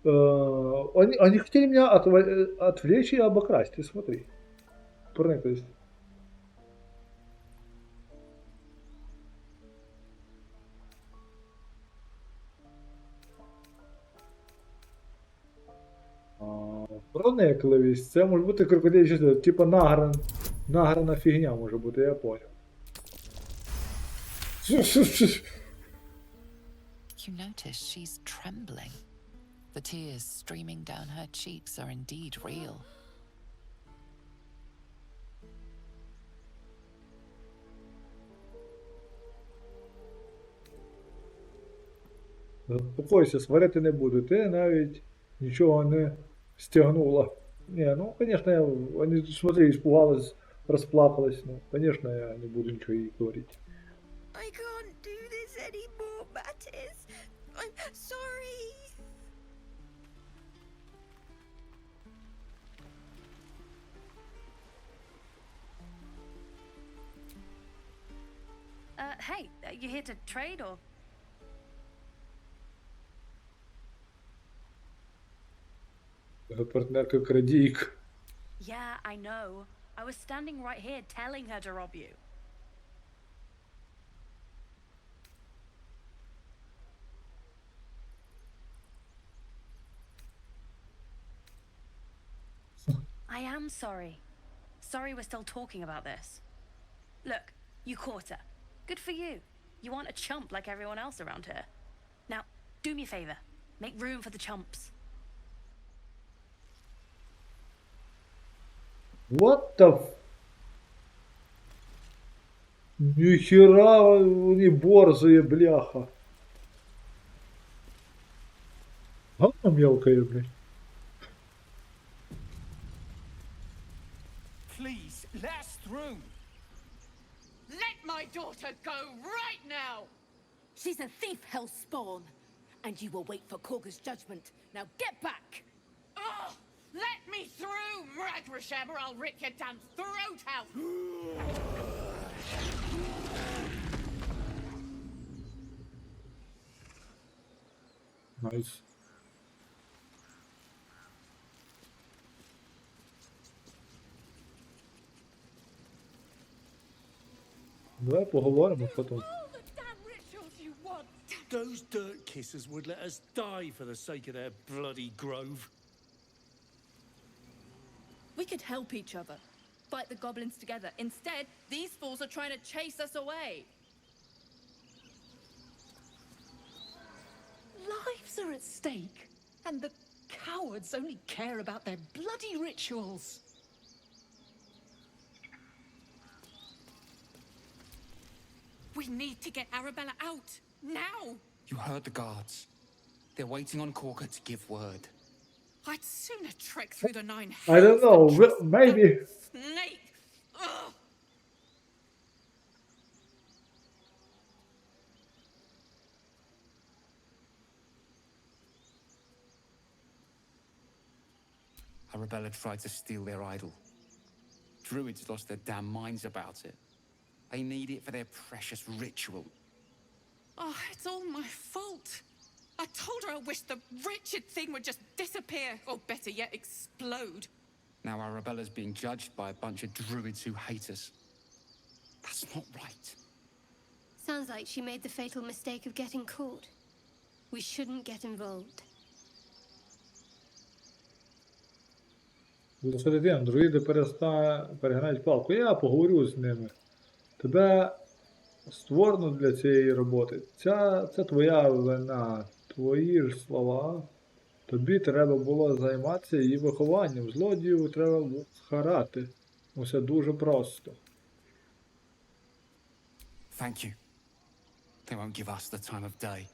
Они хотели меня отвлечь и обокрасть, ты смотри. Прониклись. Проникливість. Це може бути крокодильчий слід. Типа награна фігня може бути, я понял. You notice she's trembling. The tears streaming down her cheeks are indeed real. Заспокойся, сварити не буду. Ти навіть нічого не стягнула. Не, ну, конечно, они, смотри, испугалась, расплакалась. Ну, конечно, я не буду ничего ей говорить. I can't do this anymore, Mattis. I'm sorry. Hey, you here to trade or? Партнерка крадійка. Yeah, I know. I was standing right here telling her to rob you. I am sorry. Sorry we're still talking about this. Look, you caught her. Good for you. You aren't a chump like everyone else around here. Now, do me a favor. Make room for the chumps. What the f... Нихера они борзые, бляха. Ладно, мелкая, блядь. Please, let us through. my daughter go right now! She's a thief, hellspawn, and you will wait for Korga's judgment. Now get back! Oh, let me through, Ragrasham, or I'll rip your damn throat out! Nice. Давай поговоримо потім. Those dirt kissers would let us die for the sake of their bloody grove. We could help each other. Fight the goblins together. Instead, these fools are trying to chase us away. Lives are at stake, and the cowards only care about their bloody rituals. We need to get Arabella out, now! You heard the guards. They're waiting on Korga to give word. I'd sooner trek through the 9 I don't know, maybe. Snake! Ugh. Arabella tried to steal their idol. Druids lost their damn minds about it. They need it for their precious ritual. Oh, it's all my fault. I told her I wished the wretched thing would just disappear, or better yet, explode. Now Arabella's being judged by a bunch of druids who hate us. That's not right. Sounds like she made the fatal mistake of getting caught. We shouldn't get involved. Лише дитина, друїди перегинають палку. Я поговорю з ними. Тебе створено для цієї роботи. Це твоя вина. Твої ж слова. Тобі треба було займатися її вихованням. Злодію треба карати. Усе дуже просто. Thank you. They won't give us the time of day.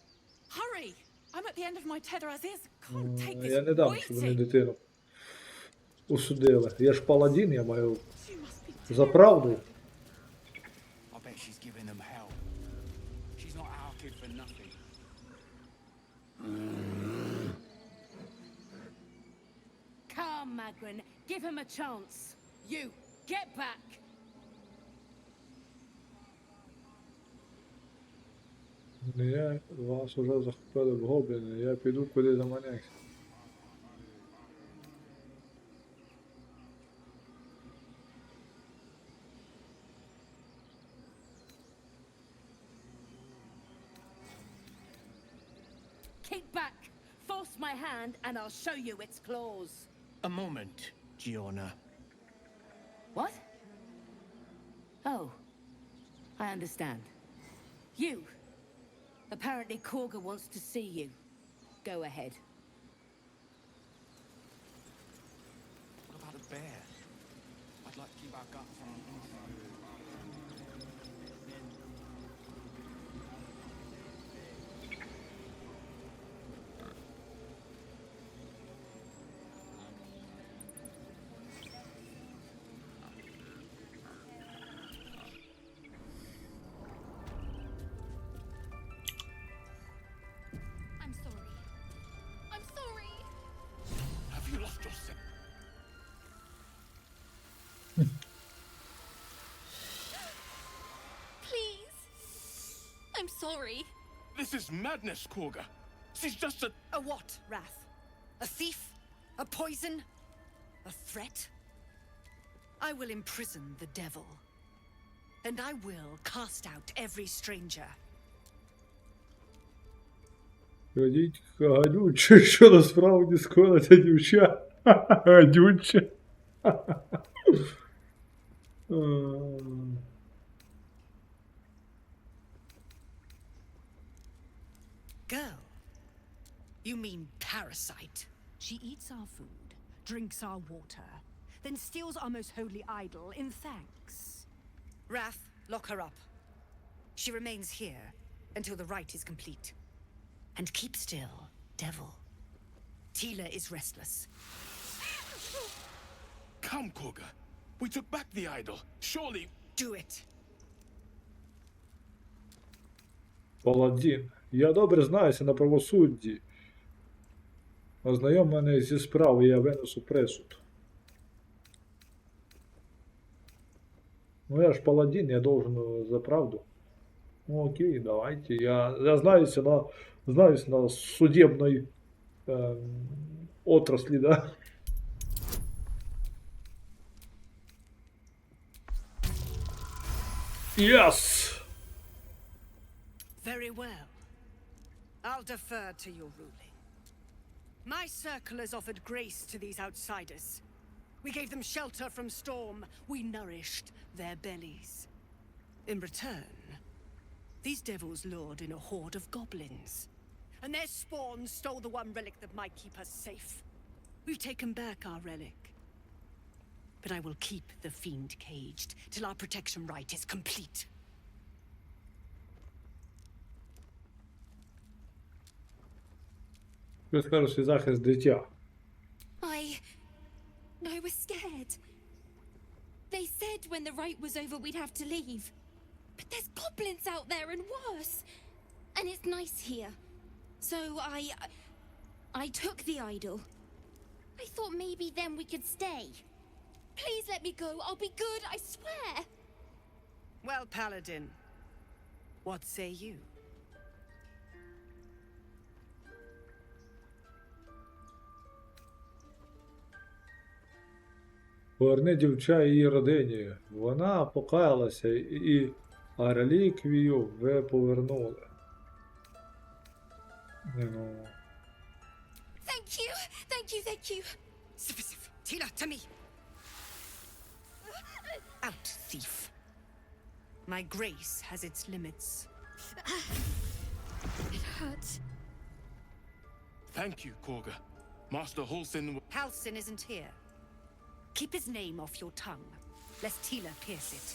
Hurry! I'm at the end of my tether as is. Can't take this Я не дам, щоб вони waiting. дитину осудили. Я ж паладін, я маю за правду. I bet she's giving them hell. She's not our kid for nothing. Come, Magrin, give him a chance. You, get back! Я вас уже захопили в гобліни, я піду куди заманявся. Kick back, force my hand, and I'll show you its claws. A moment, Gianna. What? Oh, I understand. You. Apparently Korga wants to see you. Go ahead. What about a bear? I'd like to keep our guts on. I'm sorry. I'm sorry. Have you lost your sense? Please. I'm sorry. This is madness, Korga. She's just a... A what, Wrath? A thief? A poison? A threat? I will imprison the devil. And I will cast out every stranger. Ходіть, гадюче, що насправді скоро ця дівча. Гадюче. Girl? You mean parasite? She eats our food, drinks our water, then steals our most holy idol in thanks. Wrath, lock her up. She remains here until the rite is complete. And keep still, devil. Tila is restless. Come, Korga. We took back the idol. Surely... Do it. Паладін. Я добре знаюся на правосудді. Ознайом мене зі справою, я винесу присуд. Ну я ж паладін, я должен за правду. Ну окей, давайте. Я знаюся на судебной отрасли, да? Yes! Very well. I'll defer to your ruling. My circle has offered grace to these outsiders. We gave them shelter from storm. We nourished their bellies. In return, these devils lured in a horde of goblins. And their spawn stole the one relic that might keep us safe. We've taken back our relic. But I will keep the fiend caged till our protection rite is complete. Безперший захист дитя. I was scared. They said when the rite was over we'd have to leave. But there's goblins out there and worse. And it's nice here. So I took the idol. I thought maybe then we could stay. Please let me go. I'll be good, I swear. Well, Paladin, what say you? Поверни дівча її родині. Вона покаялася а реліквію ви повернули. Ну. Thank you, thank you, thank you. Tila, to me! Out, thief. My grace has its limits. It hurts. Thank you, Korga. Master Halsin... Halsin isn't here. Keep his name off your tongue, lest Tila pierce it.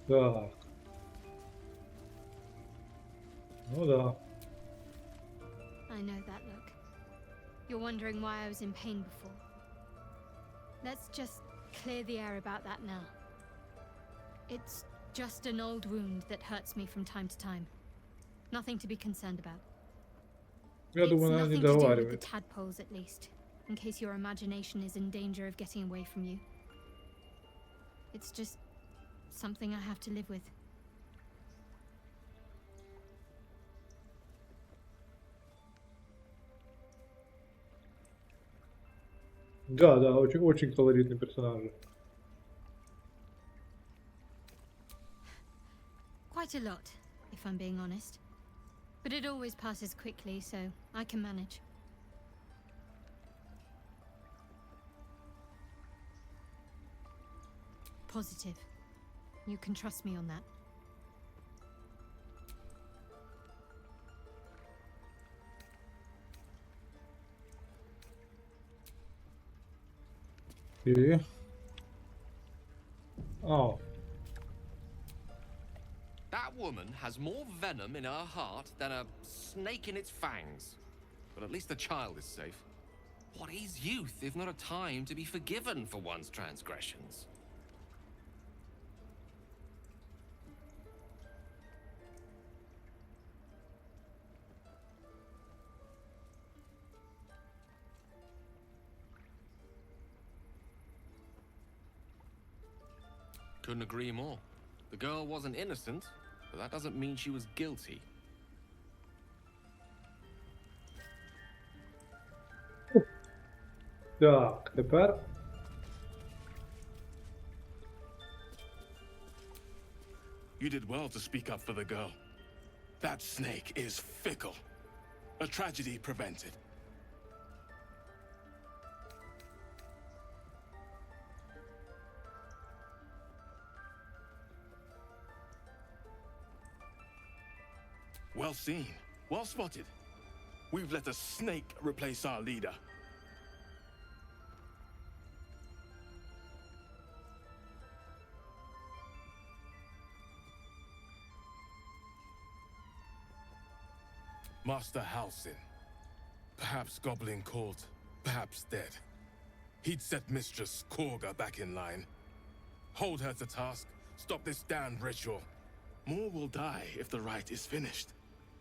Так. Ну да. I know that look. You're wondering why I was in pain before. Let's just clear the air about that now. It's just an old wound that hurts me from time to time. Nothing to be concerned about. Я думаю, она не договаривает. The tadpoles, at least, in case your imagination is in danger of getting away from you. It's just something I have to live with. Да, очень колоритный персонаж. Quite a lot, if I'm being honest. But it always passes quickly, so I can manage. Positive. You can trust me on that. И... Oh. That woman has more venom in her heart than a snake in its fangs. But at least the child is safe. What is youth if not a time to be forgiven for one's transgressions? Couldn't agree more. The girl wasn't innocent, but that doesn't mean she was guilty. Так, тепер... You did well to speak up for the girl. That snake is fickle. A tragedy prevented. Well seen. Well spotted. We've let a snake replace our leader. Master Halsin. Perhaps goblin caught, perhaps dead. He'd set Mistress Korga back in line. Hold her to task Stop this damned ritual. More will die if the rite is finished.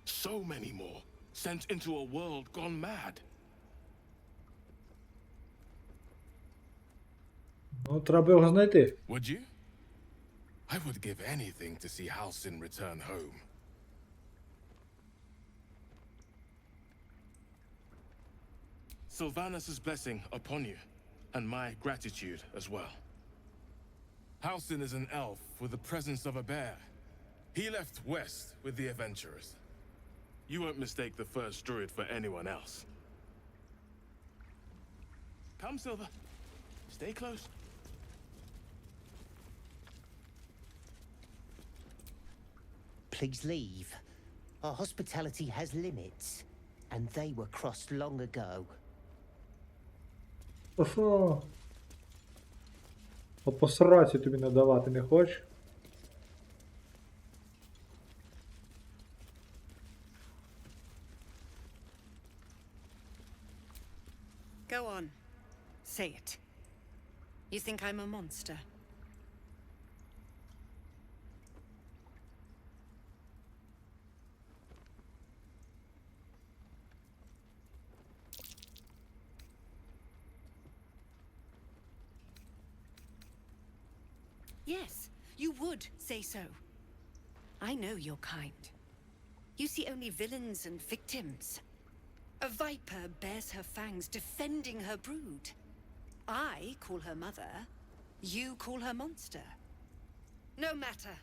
So many more, sent into a world gone mad. Ну, треба його знайти. Would you? I would give anything to see Halsin return home. Sylvanus' blessing upon you, and my gratitude as well. Halsin is an elf with the presence of a bear. He left west with the adventurers. You won't mistake the first druid for anyone else. Come, Silver. Stay close. Please leave. Our hospitality has limits, and they were crossed long ago. Що? А посраці тобі надавати не хочеш? Go on. Say it. You think I'm a monster? Yes, you would say so. I know your kind. You see only villains and victims. A viper bears her fangs defending her brood. I call her mother. You call her monster. No matter.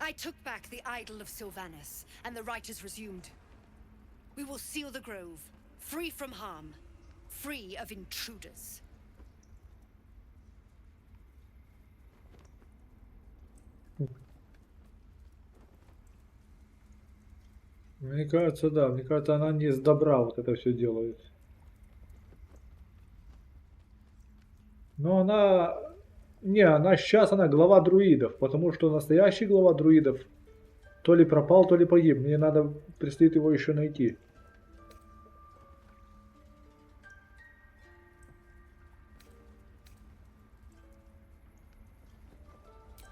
I took back the idol of Sylvanus, and the rite is resumed. We will seal the grove, free from harm, free of intruders. Мне кажется, да. Мне кажется, она не с добра вот это все делает. Но она... Не, она сейчас она глава друидов. Потому что настоящий глава друидов то ли пропал, то ли погиб. Мне надо... Предстоит его еще найти.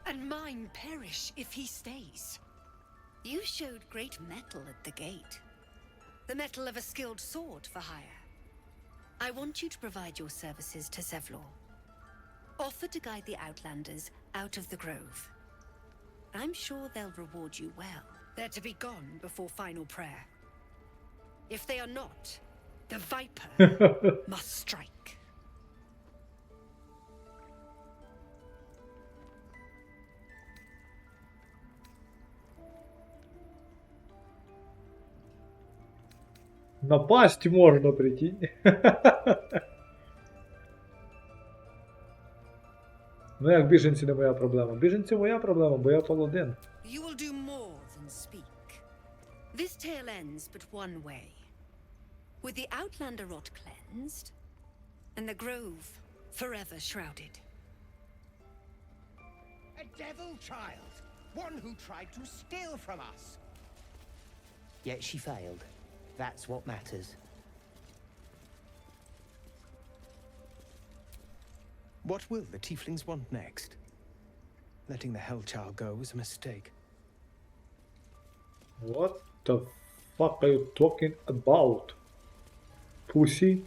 And mine perish if he stays. You showed great mettle at the gate. The mettle of a skilled sword for hire. I want you to provide your services to Zevlor. Offer to guide the Outlanders out of the grove. I'm sure they'll reward you well. They're to be gone before final prayer. If they are not, the Viper must strike. Напасть можно, прикинь. Ну як біженці не моя проблема. Біженці моя проблема, бо я паладин. You will do more than speak. This tale ends but one way. With the Outlander rot cleansed, and the grove forever shrouded. A devil child! One who tried to steal from us! Yet she failed. That's what matters. What will the tieflings want next? Letting the Hellchild go was a mistake. What the fuck are you talking about? Pussy?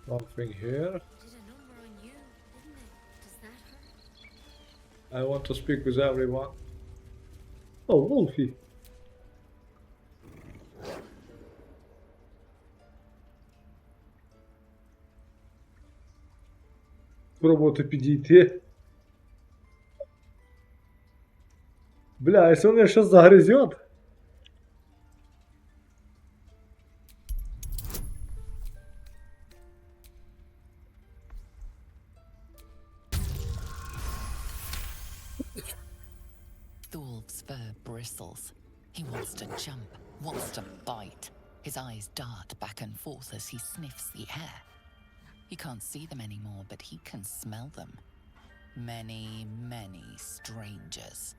Something here. I want to speak with everyone. Oh, Wolfie. Пробувати підійти. Бля, если он меня сейчас загрызет. Thulf's fur bristles. He wants to jump, wants to bite. His eyes dart back and forth as he sniffs the air. He can't see them anymore, but he can smell them. Many, many strangers.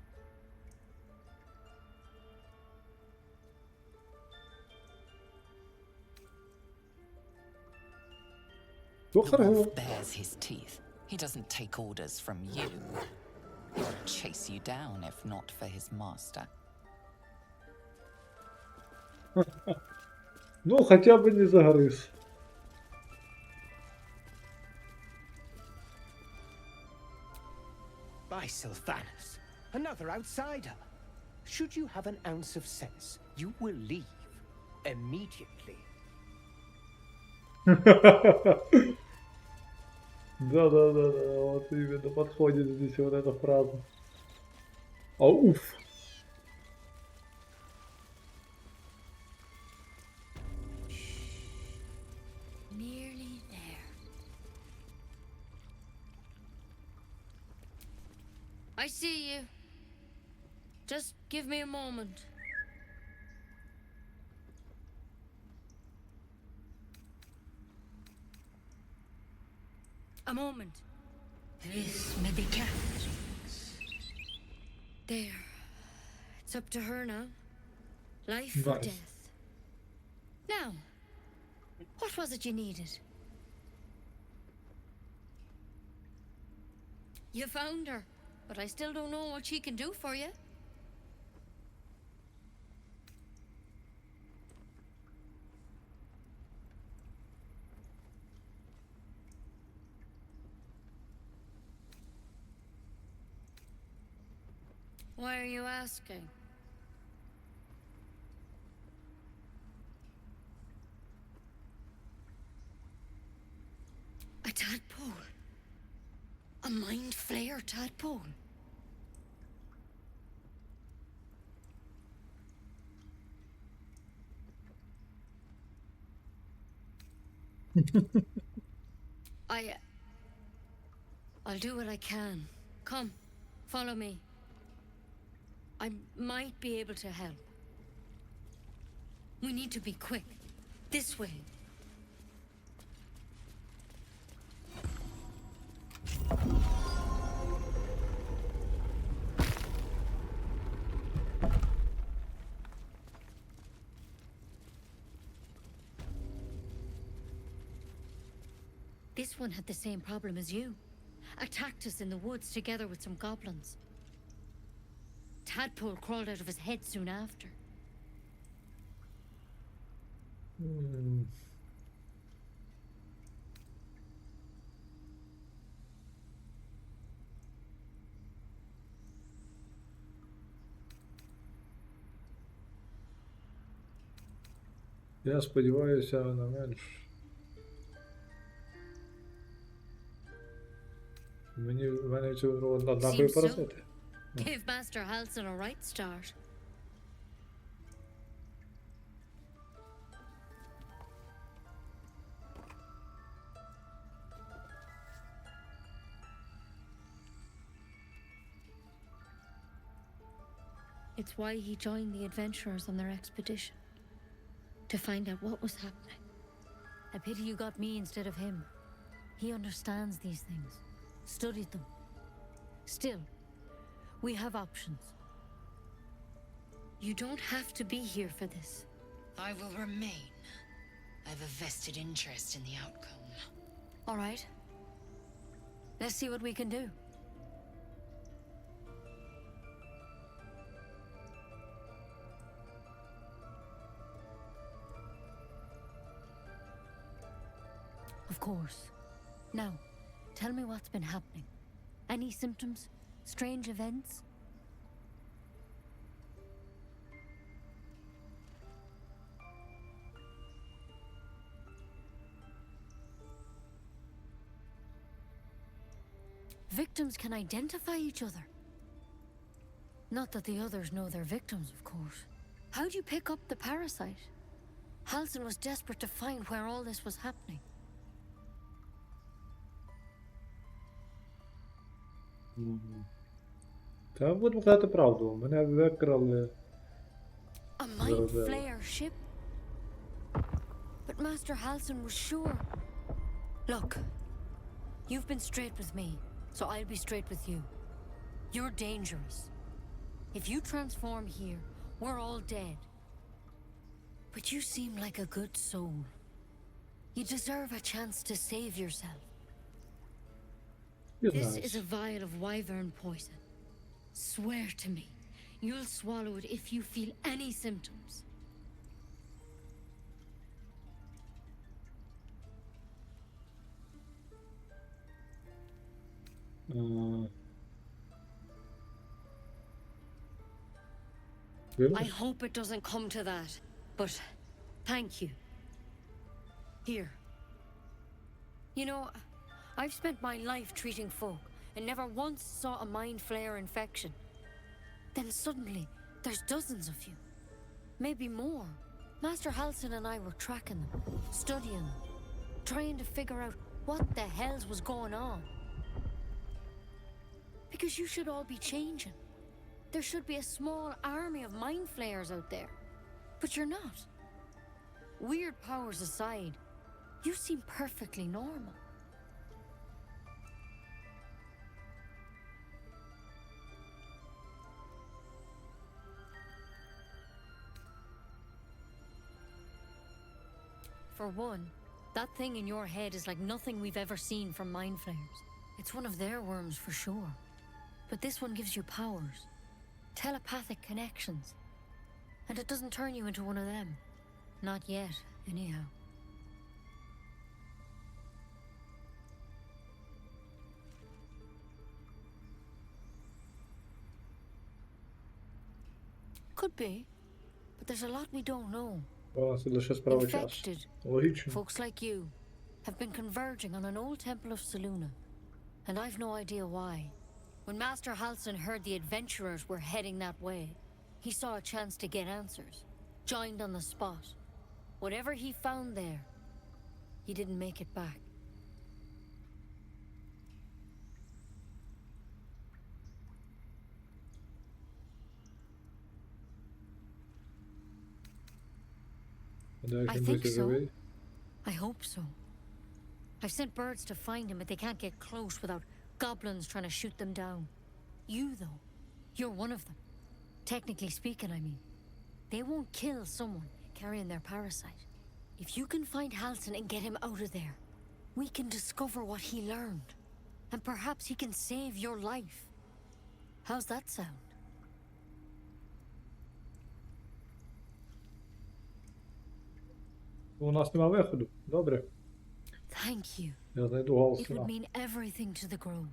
The wolf bares his teeth. He doesn't take orders from you. He would chase you down if not for his master. Ну, хоча б не загриз. By Sylvanus, another outsider. Should you have an ounce of sense, you will leave immediately. Да-да-да, вот именно подходит здесь вот эта фраза. Ауф. Nearly there. I see you. Just give me a moment. A moment. This may be cat. There. It's up to her now. Life or Nice. death. Now, what was it you needed? You found her, but I still don't know what she can do for you. Why are you asking? A tadpole. A mind flayer tadpole. I'll do what I can. Come, follow me. I might be able to help. We need to be quick. This way. This one had the same problem as you. Attacked us in the woods together with some goblins. Tadpole crawled out of his head soon after. Я сподіваюся на менш. Мене цього однакові Seems so. паразити. Give Master Halsin a right start. It's why he joined the adventurers on their expedition. To find out what was happening. A pity you got me instead of him. He understands these things. Studied them. Still, we have options. You don't have to be here for this. I will remain. I have a vested interest in the outcome. All right. Let's see what we can do. Of course. Now, tell me what's been happening. Any symptoms? Strange events? Victims can identify each other. Not that the others know they're victims, of course. How'd you pick up the parasite? Halsin was desperate to find where all this was happening. Та будемо казати правду, мене викрали. A mind flayer ship? But Master Halsin was sure. Look, you've been straight with me, so I'll be straight with you. You're dangerous. If you transform here, we're all dead. But you seem like a good soul. You deserve a chance to save yourself. Yes, This nice. is a vial of wyvern poison. Swear to me, you'll swallow it if you feel any symptoms. I hope it doesn't come to that, but thank you. Here. You know, I've spent my life treating folk and never once saw a mind flare infection. Then suddenly, there's dozens of you. Maybe more. Master Halsin and I were tracking them, studying them, trying to figure out what the hells was going on. Because you should all be changing. There should be a small army of mind flayers out there. But you're not. Weird powers aside, you seem perfectly normal. For one, that thing in your head is like nothing we've ever seen from mind flayers. It's one of their worms for sure. But this one gives you powers. Telepathic connections. And it doesn't turn you into one of them. Not yet, anyhow. Could be. But there's a lot we don't know. Це лише справа часу. Infected, Логічно. folks like you, have been converging on an old temple of Selûne. And I've no idea why. When Master Halsin heard the adventurers were heading that way, he saw a chance to get answers. Joined on the spot. Whatever he found there, he didn't make it back. I think so. I hope so. I've sent birds to find him, but they can't get close without goblins trying to shoot them down. You, though, you're one of them. Technically speaking, I mean. They won't kill someone carrying their parasite. If you can find Halsin and get him out of there, we can discover what he learned. And perhaps he can save your life. How's that sound? У нас нема виходу. Добре. Thank you. Я знайду It Галсина. would mean everything to the Grove.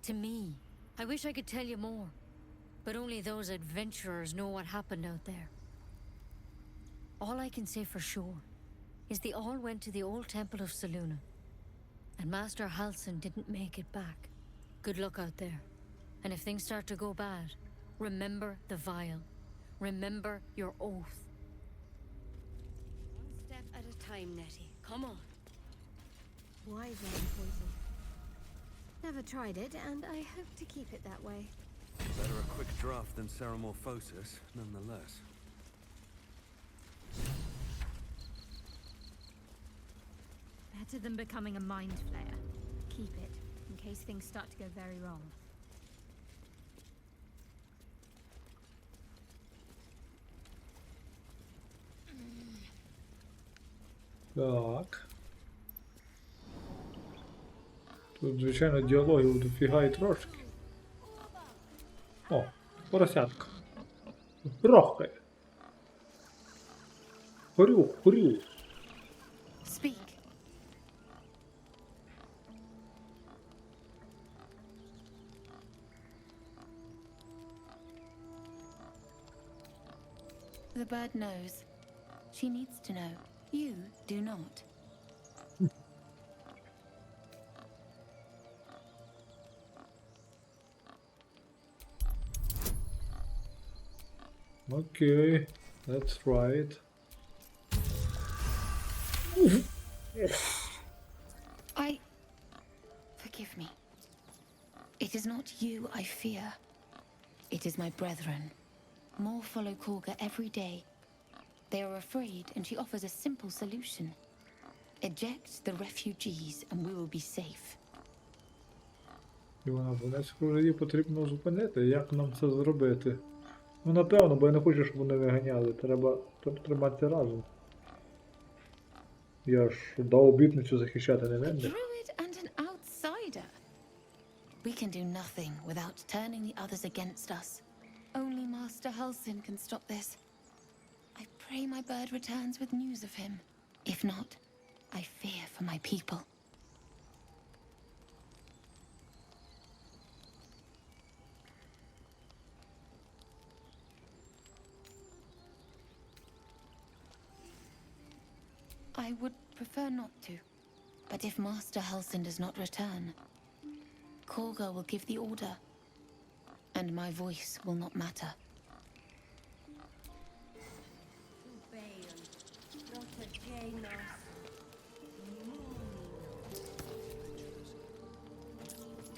To me. I wish I could tell you more. But only those adventurers know what happened out there. All I can say for sure is they all went to the old temple of Selûne. And Master Halsin didn't make it back. Good luck out there. And if things start to go bad, remember the vial. Remember your oath. One step at a time, Nettie. Come on. Wyvern poison. Never tried it, and I hope to keep it that way. Better a quick draft than ceramorphosis, nonetheless. Better than becoming a mind flayer. Keep it, in case things start to go very wrong. Так. Тут, звичайно, діалогів дофіга і трошки. О, поросятка. Рохкає. Хорю, хорю. Speak. The bird knows. She needs to know. You do not. Okay, that's right. Forgive me. It is not you I fear. It is my brethren. More follow Korga every day. They are afraid, and she offers a simple solution. Eject the refugees, and we will be safe. І вона Вонецьку її потрібно зупинити. Як нам це зробити? Ну, напевно, бо я не хочу, щоб вони виганяли. Треба триматися разом. Я ж дав обітницю захищати невинних. Druid and an outsider. We can do nothing without turning the others against us. Only Master Halsin can stop this. I pray my bird returns with news of him. If not, I fear for my people. I would prefer not to. But if Master Halsin does not return, Korga will give the order, and my voice will not matter.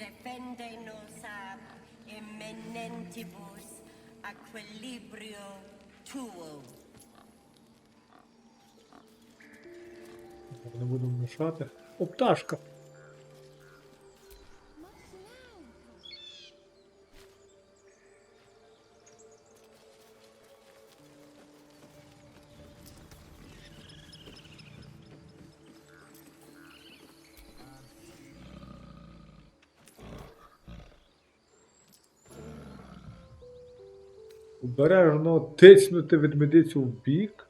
Defendenos ab eminentibus equilibrio tuo. Не буду мішати. О, пташка! Обережно тицнути ведмедицю в бік.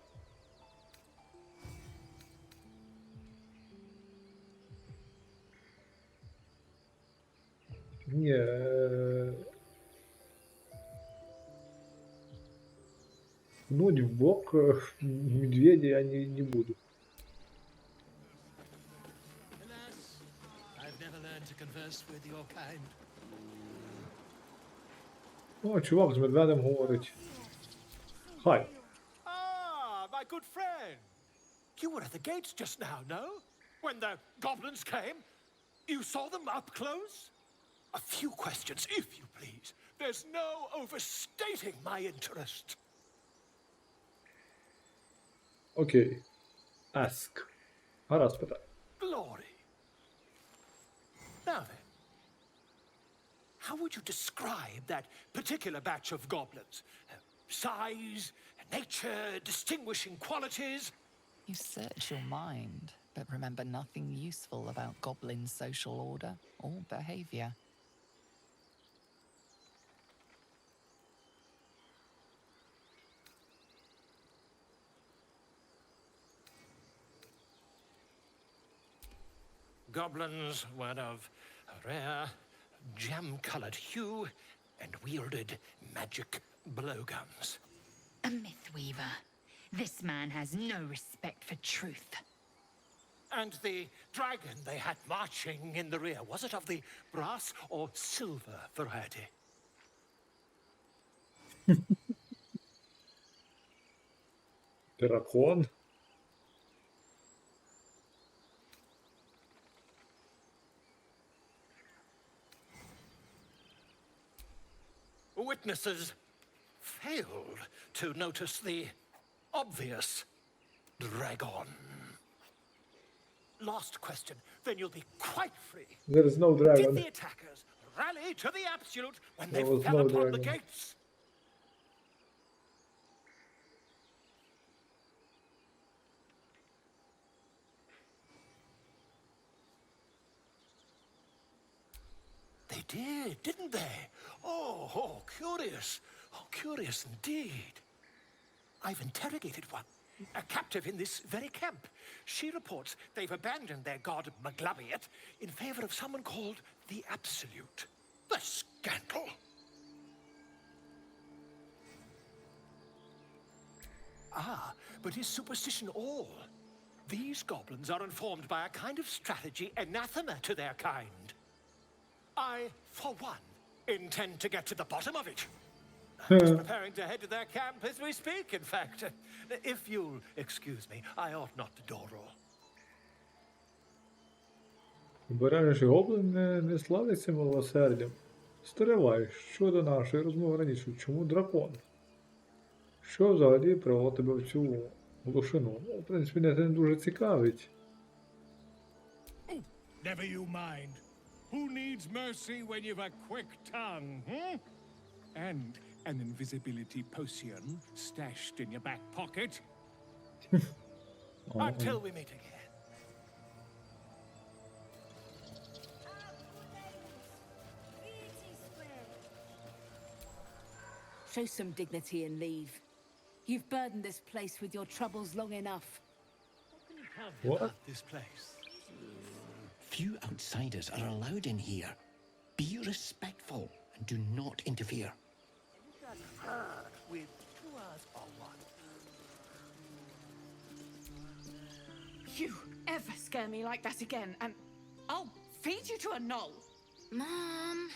Ні. Пнуть в бок медведя я не буду. О, чувак з медведем говорить. Хай. Ah, my good friend. You were at the gates just now, no? When the goblins came? You saw them up close? A few questions, if you please. There's no overstating my interest. Окей. Ask. Гаразд, питай. Glory. Now then, how would you describe that particular batch of goblins? Size, nature, distinguishing qualities? You search your mind, but remember nothing useful about goblin social order or behavior. Goblins were of a rare, jam-colored hue and wielded magic blowguns. A myth weaver. This man has no respect for truth. And the dragon they had marching in the rear, was it of the brass or silver variety? Дракон. Witnesses failed to notice the obvious dragon. Last question, then you'll be quite free. There is no dragon. Did the attackers rally to the absolute when There they was fell no upon the dragon. gates? They did, didn't they? Oh, curious. Oh, curious indeed. I've interrogated one, a captive in this very camp. She reports they've abandoned their god Maglabiet in favor of someone called the Absolute. The scandal! Ah, but is superstition all? These goblins are informed by a kind of strategy anathema to their kind. I, for one, intend to get to the bottom of it. I'm just preparing to head to their camp as we speak, in fact. If you'll excuse me, I ought not to door roll. Обережний гоблин не славиться милосердям. Стривай, щодо нашої розмови раніше, чому дракон? Що взагалі привело тебе в цю глушину? Ну, в принципі, мене це не дуже цікавить. Never you mind. Who needs mercy when you've a quick tongue, hmm? And an invisibility potion stashed in your back pocket? Until we meet again. Show some dignity and leave. You've burdened this place with your troubles long enough. What? This place. Few outsiders are allowed in here. Be respectful and do not interfere. With 2 hours or one. You ever scare me like that again, and I'll feed you to a knoll. Mom,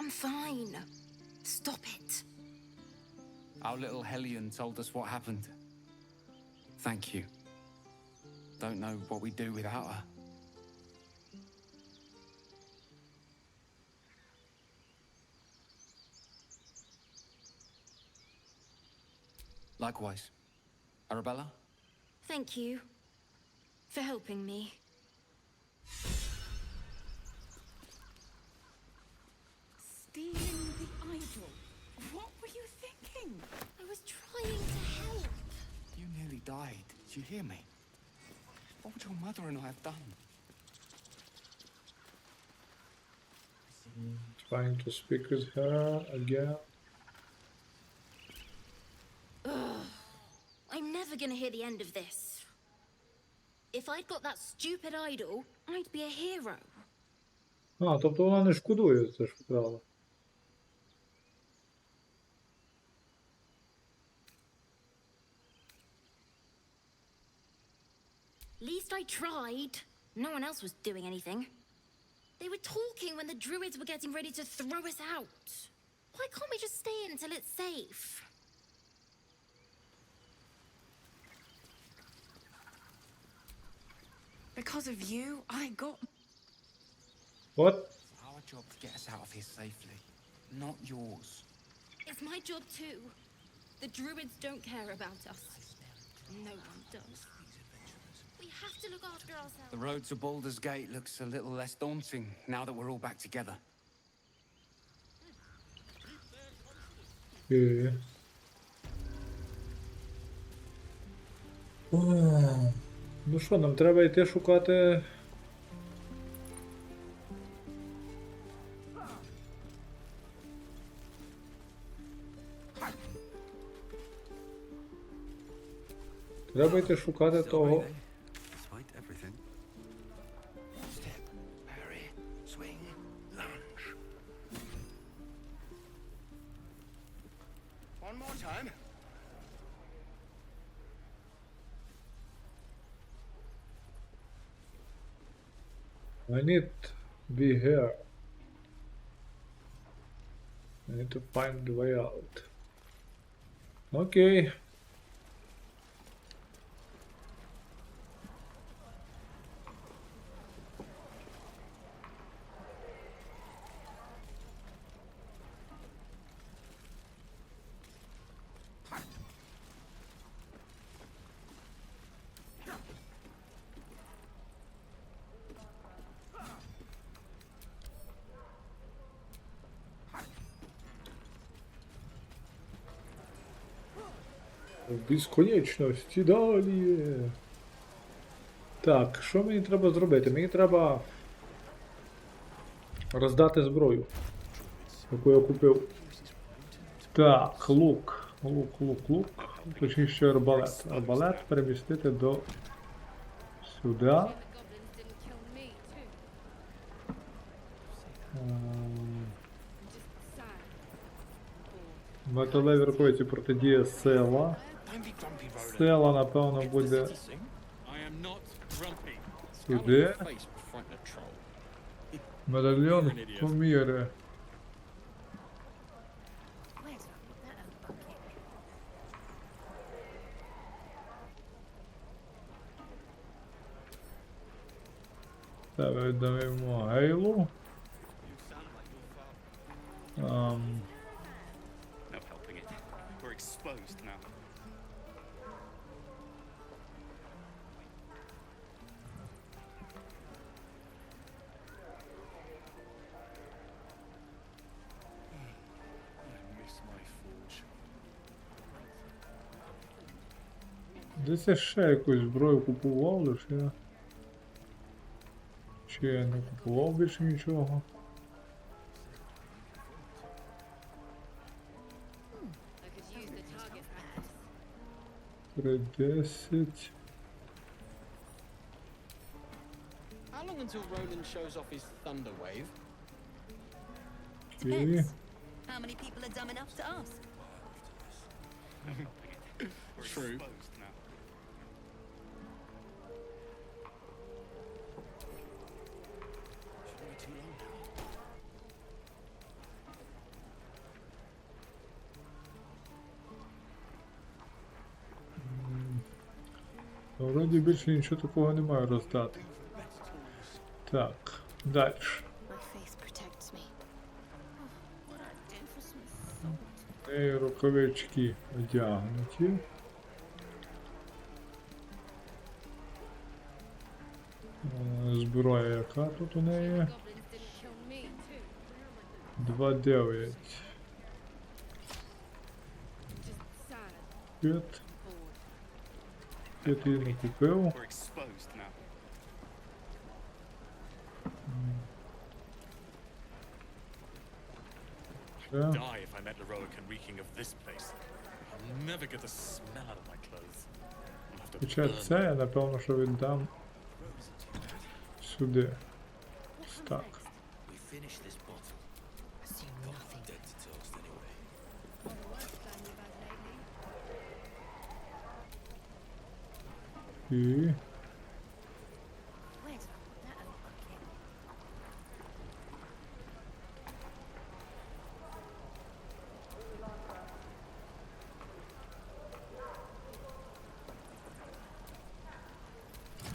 I'm fine. Stop it. Our little hellion told us what happened. Thank you. Don't know what we'd do without her. Likewise. Arabella? Thank you for helping me. Stealing the idol. What were you thinking? I was trying to help. You nearly died. Did you hear me? What would your mother and I have done? Trying to speak with her again. Ugh. I'm never gonna hear the end of this. If I'd got that stupid idol, I'd be a hero. А, тобто вона не шкодує за те, що вкрала. At least I tried. No one else was doing anything. They were talking when the druids were getting ready to throw us out. Why can't we just stay until it's safe? Because of you, I got... What? Our job to get us out of here safely, not yours. It's my job too. The druids don't care about us. No one does. We have to look after ourselves. The road to Baldur's Gate looks a little less daunting now that we're all back together. Yeah. Ну що, нам треба йти шукати... Треба йти шукати того... Despite everything. Step, parry, swing, lunge. One more time. I need to be here. I need to find the way out. Okay. В безконечності далі. Так, що мені треба зробити? Мені треба роздати зброю, яку я купив. Так, лук. Лук. Точніше арбалет. Арбалет перемістити до сюди. Металеві рукавиці протидія сила. Сила, напевно, буде сюди. Медальйон поміри. Та віддамо гейлу. Exposed now. I miss my forge. Десь я ще якусь зброю купував, лише я... Чи я не купував більше нічого? 3:10. How long until Roland shows off his thunder wave? Окей. How many people are dumb enough to ask? True. Вроді більше нічого такого не маю роздати. Так, далі. І рукавички одягнуті. Зброя яка тут у неї? 2.9. 5. 5 я не купив. Die if I met heroic and reeking of this place. I'll never get the smell out of my clothes. I'll have to Хоча burn це я напевно, що віддам сюди. Так. We finish this bottle. Dead to toast anyway. І...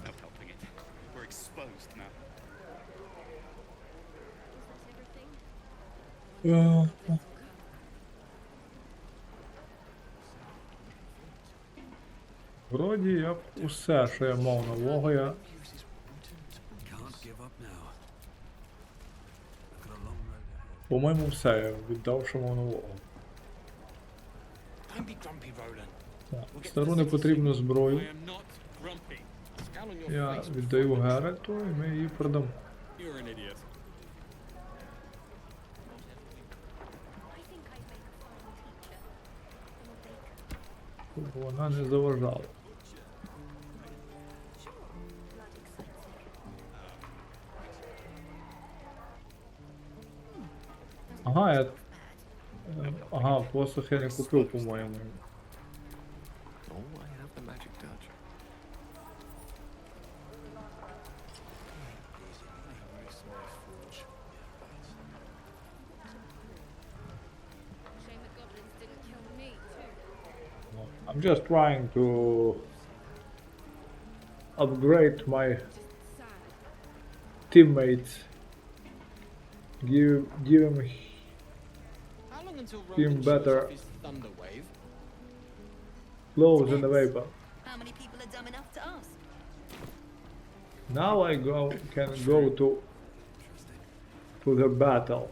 No helping it. We're exposed now. Вроді як усе, що я мав нового, я Can't give up now. I've got a long road ahead. по-моєму все я віддав, що мав нового. Don't be grumpy, Roland. Так, стару непотрібну зброю I am not grumpy. Scowl on your я face. віддаю Геральту і ми її продамо. You're an idiot. Щоб вона не заважала. Ага, я... Ага, посох я не купив, по-моєму. Oh, I have the magic touch. Shame the goblins didn't kill me too. I'm just trying to upgrade my teammates. Give him How long until him Roland shows better off his thunder wave? clothes and vapor. How many people are dumb enough to ask? Now I can go to the battle.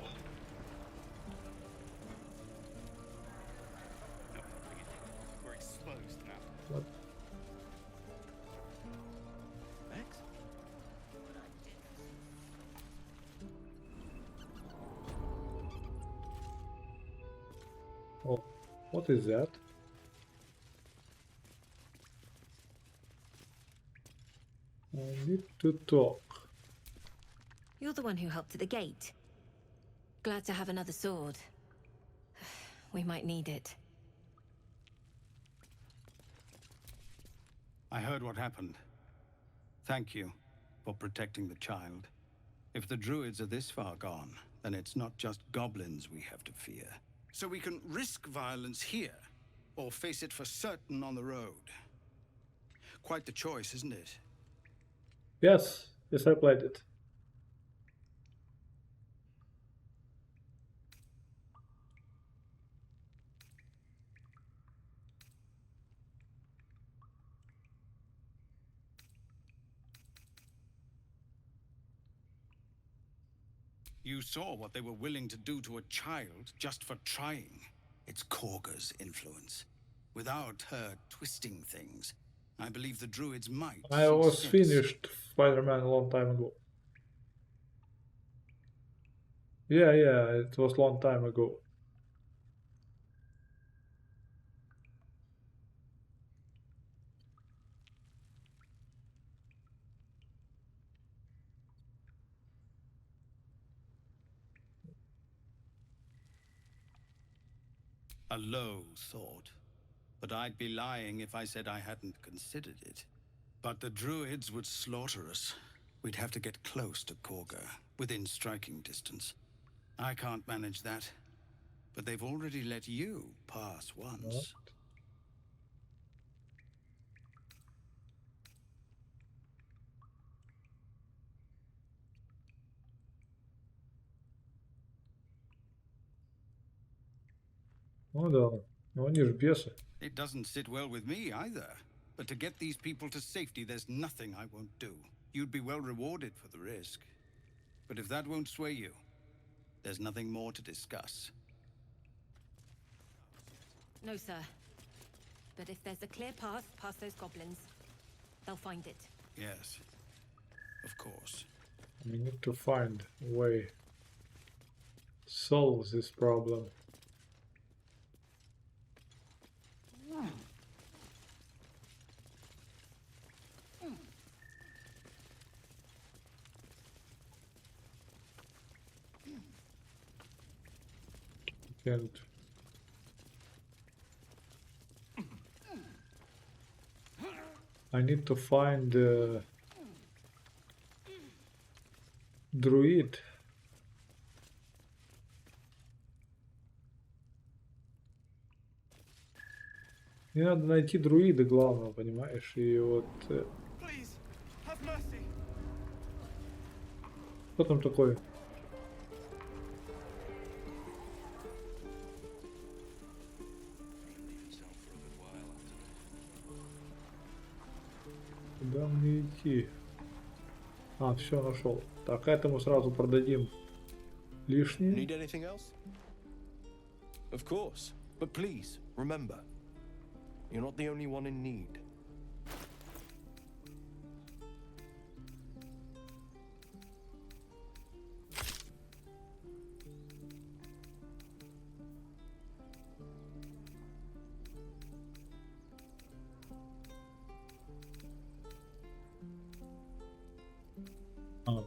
We're exposed now. What? Oh, what is that? I need to talk. You're the one who helped at the gate. Glad to have another sword. We might need it. I heard what happened. Thank you for protecting the child. If the druids are this far gone, then it's not just goblins we have to fear. So we can risk violence here, or face it for certain on the road. Quite the choice, isn't it? Yes, yes, I played it. You saw what they were willing to do to a child just for trying. It's Korga's influence. Without her twisting things, I believe the druids might. I was finished Spider-Man a long time ago. Yeah, it was long time ago. A low thought. But I'd be lying if I said I hadn't considered it. But the druids would slaughter us. We'd have to get close to Korga, within striking distance. I can't manage that. But they've already let you pass once. Ну да, но они ж бесы. It doesn't sit well with me either. But to get these people to safety, there's nothing I won't do. You'd be well rewarded for the risk. But if that won't sway you, there's nothing more to discuss. No, sir. But if there's a clear path past those goblins, they'll find it. Yes, of course. We need to find a way to solve this problem. Can't. I need to find druid. Мне надо найти друида главного, понимаешь? И вот... Кто там такой? Куда мне идти? А, все, нашел. Так, этому сразу продадим лишнее. Need anything else? Of course, but please remember, you're not the only one in need.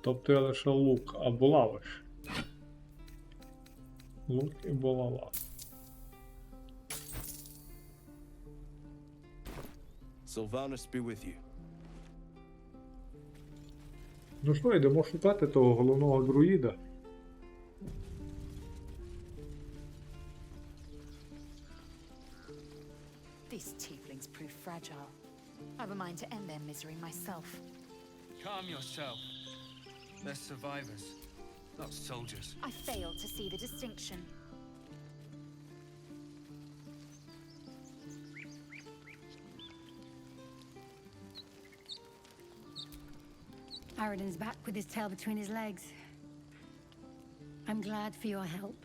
Тобто я лише лук, а булава ж. Лук і булава. Sylvanus be with you. Ну що, йдемо шукати того головного друїда. These tieflings prove fragile. I've a mind to end their misery myself. Calm yourself. They're survivors, not soldiers. I fail to see the distinction. Aradin's back with his tail between his legs. I'm glad for your help,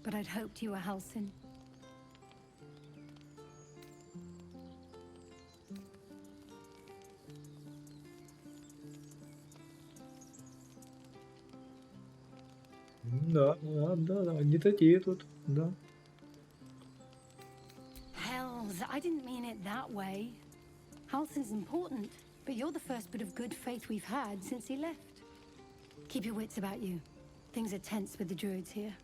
but I'd hoped you were Halsin. Да, не такие тут, да. Hells, I didn't mean it that way. Halsin's important, but you're the first bit of good faith we've had since he left. Keep your wits about you. Things are tense with the druids here.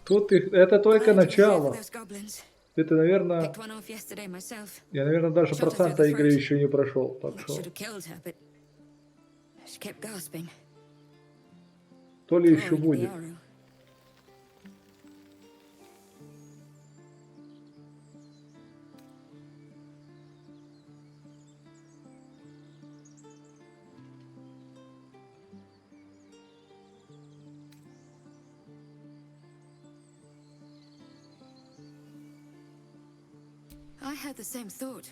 Тут их, это только начало. Это, наверное, я, наверное, даже процента игры еще не прошел. Так что... То ли еще будет. I had the same thought.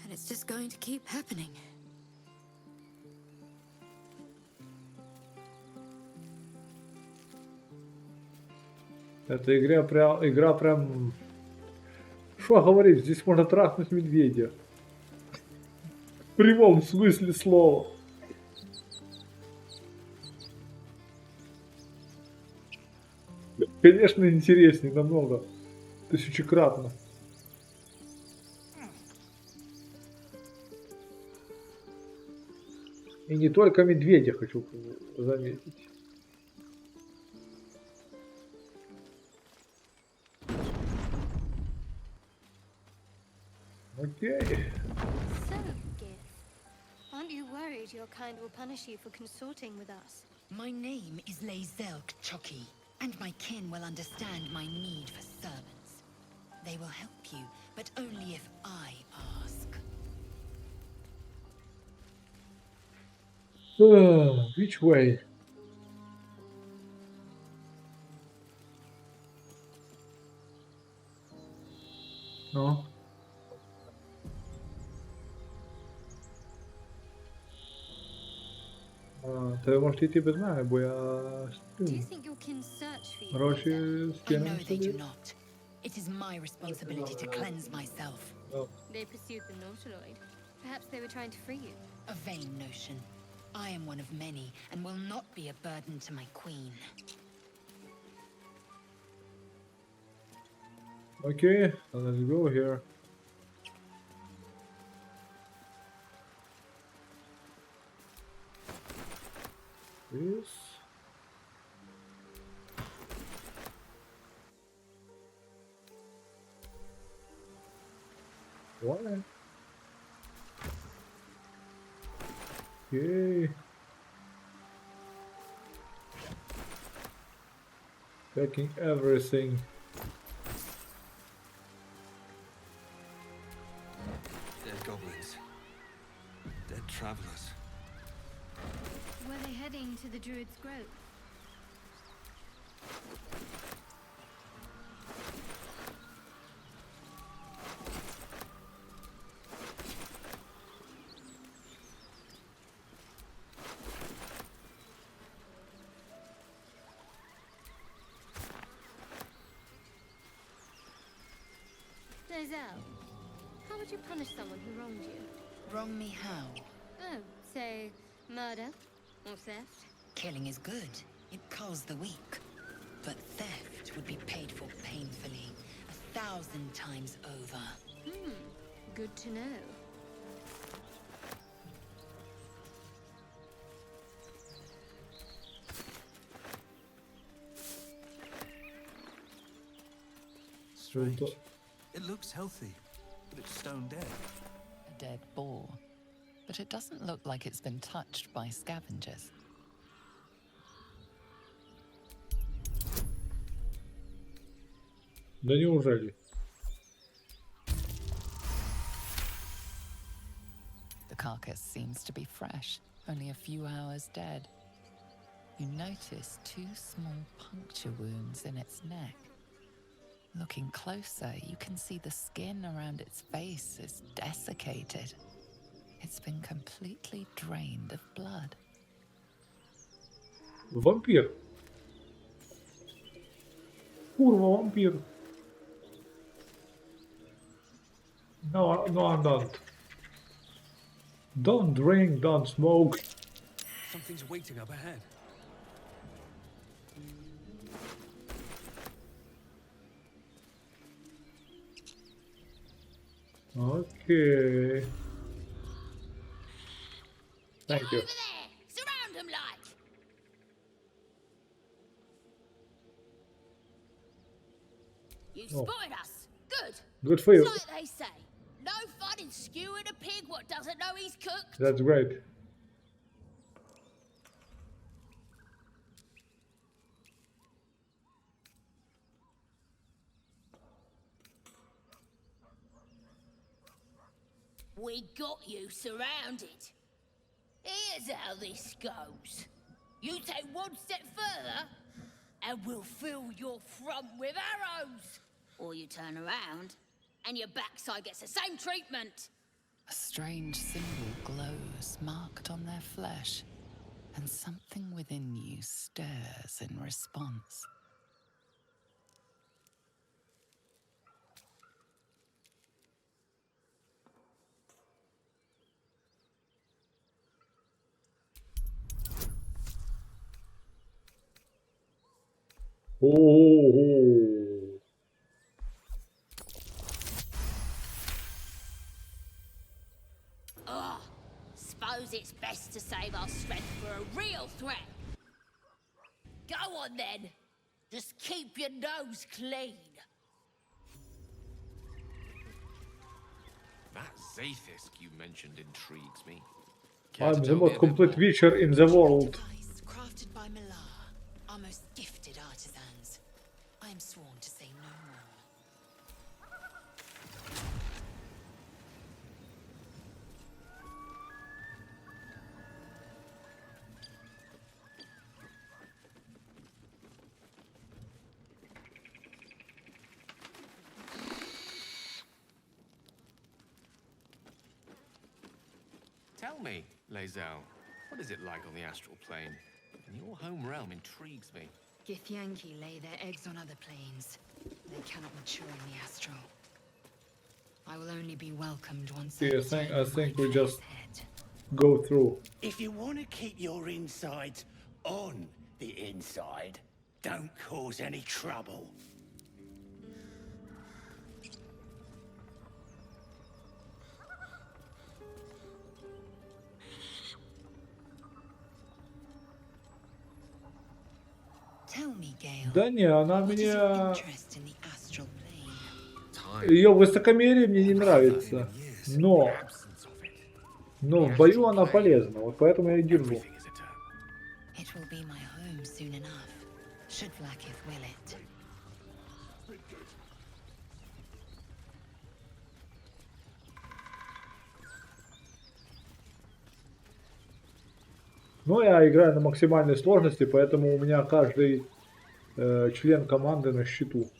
And it's just going to keep happening. Эта игра прям... Что говорить, здесь можно трахнуть медведя. В прямом смысле слова. Конечно, интереснее намного. Тысячекратно. И не только медведя хочу заметить. Окей. So, Gif, aren't you worried your kind will punish you for consorting with us? My name is Lazelk Chucky, and my kin will understand my need for servants. They will help you, but only if I ask. Which way? No. Тебе можете йти без мене, бо я Do you think your kin search for you? гроші I скинув know they do собі. not. It is my responsibility to cleanse myself. They pursued the Nautiloid. Perhaps they were trying to free you. A vain notion. I am one of many and will not be a burden to my queen. Okay, let's go here. This. What? Okay. Taking everything. Dead goblins. Dead travelers. Were they heading to the Druid's Grove? Lazel, how would you punish someone who wronged you? Wrong me how? Oh, say, murder or theft? Killing is good. It culls the weak. But theft would be paid for painfully, 1,000 times over. Good to know. Strange. It looks healthy, but it's stone dead. A dead boar. But it doesn't look like it's been touched by scavengers. Да неужели? The carcass seems to be fresh, only a few hours dead. You notice 2 small puncture wounds in its neck. Looking closer, you can see the skin around its face is desiccated. It's been completely drained of blood. Вампир. Курва, вампир. No, I don't. Don't drink, don't smoke. Something's waiting up ahead. Okay. Thank you. Surround him, like. You spotted us. Good. Good for you. It's like they say. No fun in skewing a pig what doesn't know he's cooked. That's great. We got you surrounded. Here's how this goes. You take one step further, and we'll fill your front with arrows. Or you turn around, and your backside gets the same treatment. A strange symbol glows, marked on their flesh, and something within you stirs in response. Oh, best to save our strength for a real threat. Go on then. Just keep your nose clean. That Zathis you mentioned intrigues me. I'm the most complete witcher in the world. Crafted by Milar, our most gifted artisans. I am sworn to say no more. Tell me, Lae'zel, what is it like on the astral plane? Your home realm intrigues me. Githyanki lay their eggs on other planes. They cannot mature in the astral. I will only be welcomed once I think we just go through. If you want to keep your insides on the inside, don't cause any trouble. Tell me, Gale. Да не, она What is меня... your interest in the astral plane? Ее высокомерие мне не нравится. Но в бою она полезна, вот поэтому я и держу. It will be my home soon enough, should Vlaakith will it. Но я играю на максимальной сложности, поэтому у меня каждый член команды на счету.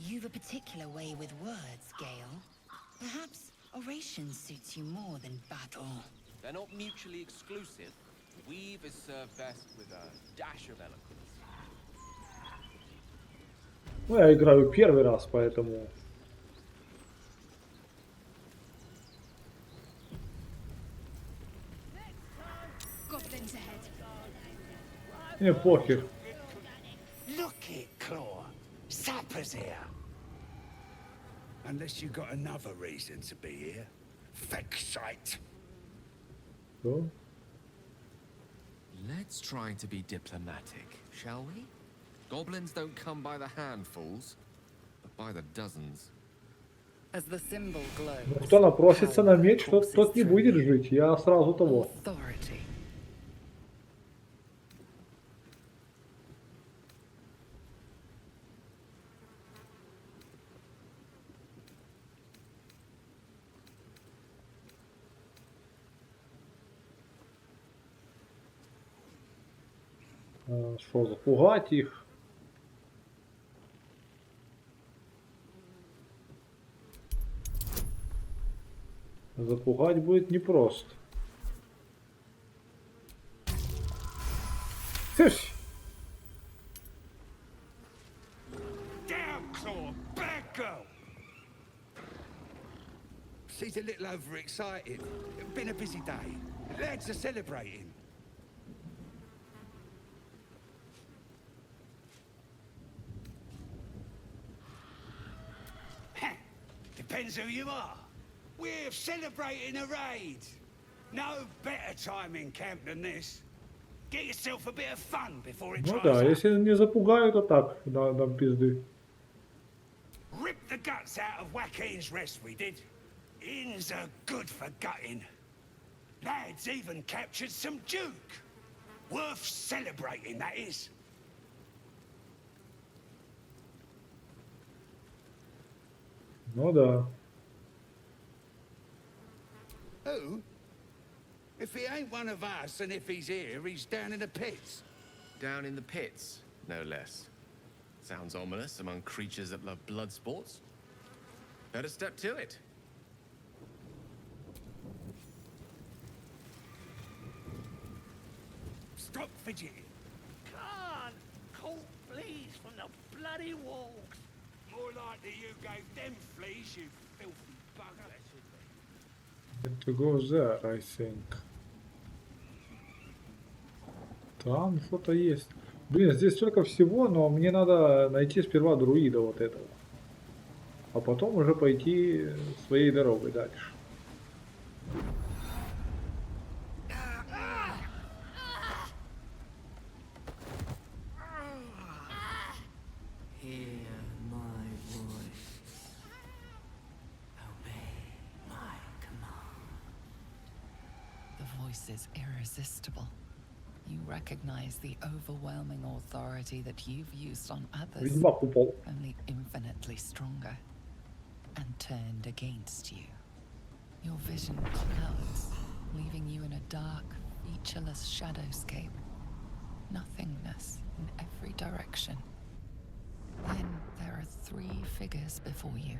You've a particular way with words, Gale. Perhaps oration suits you more than battle. They're not mutually exclusive. Weave is served best with a dash of eloquence. Ну, я играю первый раз, поэтому... Goblins ahead. Мне похер. Look it, Claw. Sapper's here. Unless you got another reason to be here. Vexite. Что? Let's try to be diplomatic, shall we? Goblins don't come by the handfuls, but by the dozens. As the symbol glows, Ну, кто напросится на меч, тот не будет жить. Я сразу того. authority. Что, запугать их? Запугать будет непросто. Слышь, Down, Claw. Bad girl. She's a little overexcited. Been a busy day. Lads are celebrating. Depends who you are. We're celebrating a raid. No better time in camp than this. Get yourself a bit of fun before it ну dries да, up. если не запугаю, то так, дам пизды. Rip the guts out of Joaquin's rest we did. Inns are good for gutting. Lads even captured some Duke. Worth celebrating, that is. Ну да. Who? If he ain't one of us, and if he's here, he's down in the pits. Down in the pits, no less. Sounds ominous among creatures that love blood sports. Better step to it. Stop fidgeting. Can't call fleas from the bloody walls. More likely you gave them fleas, you filthy bugger. To go there, I think. Там что-то есть. Блин, здесь столько всего, но мне надо найти сперва друида вот этого. а потом уже пойти своей дорогой дальше. Hear my voice. Obey my command. The voice is irresistible. You recognize the overwhelming authority that you've used on others, Ведьмак упал. only infinitely stronger, and turned against you. Your vision clouds, leaving you in a dark, featureless shadowscape. Nothingness in every direction. Then there are three figures before you.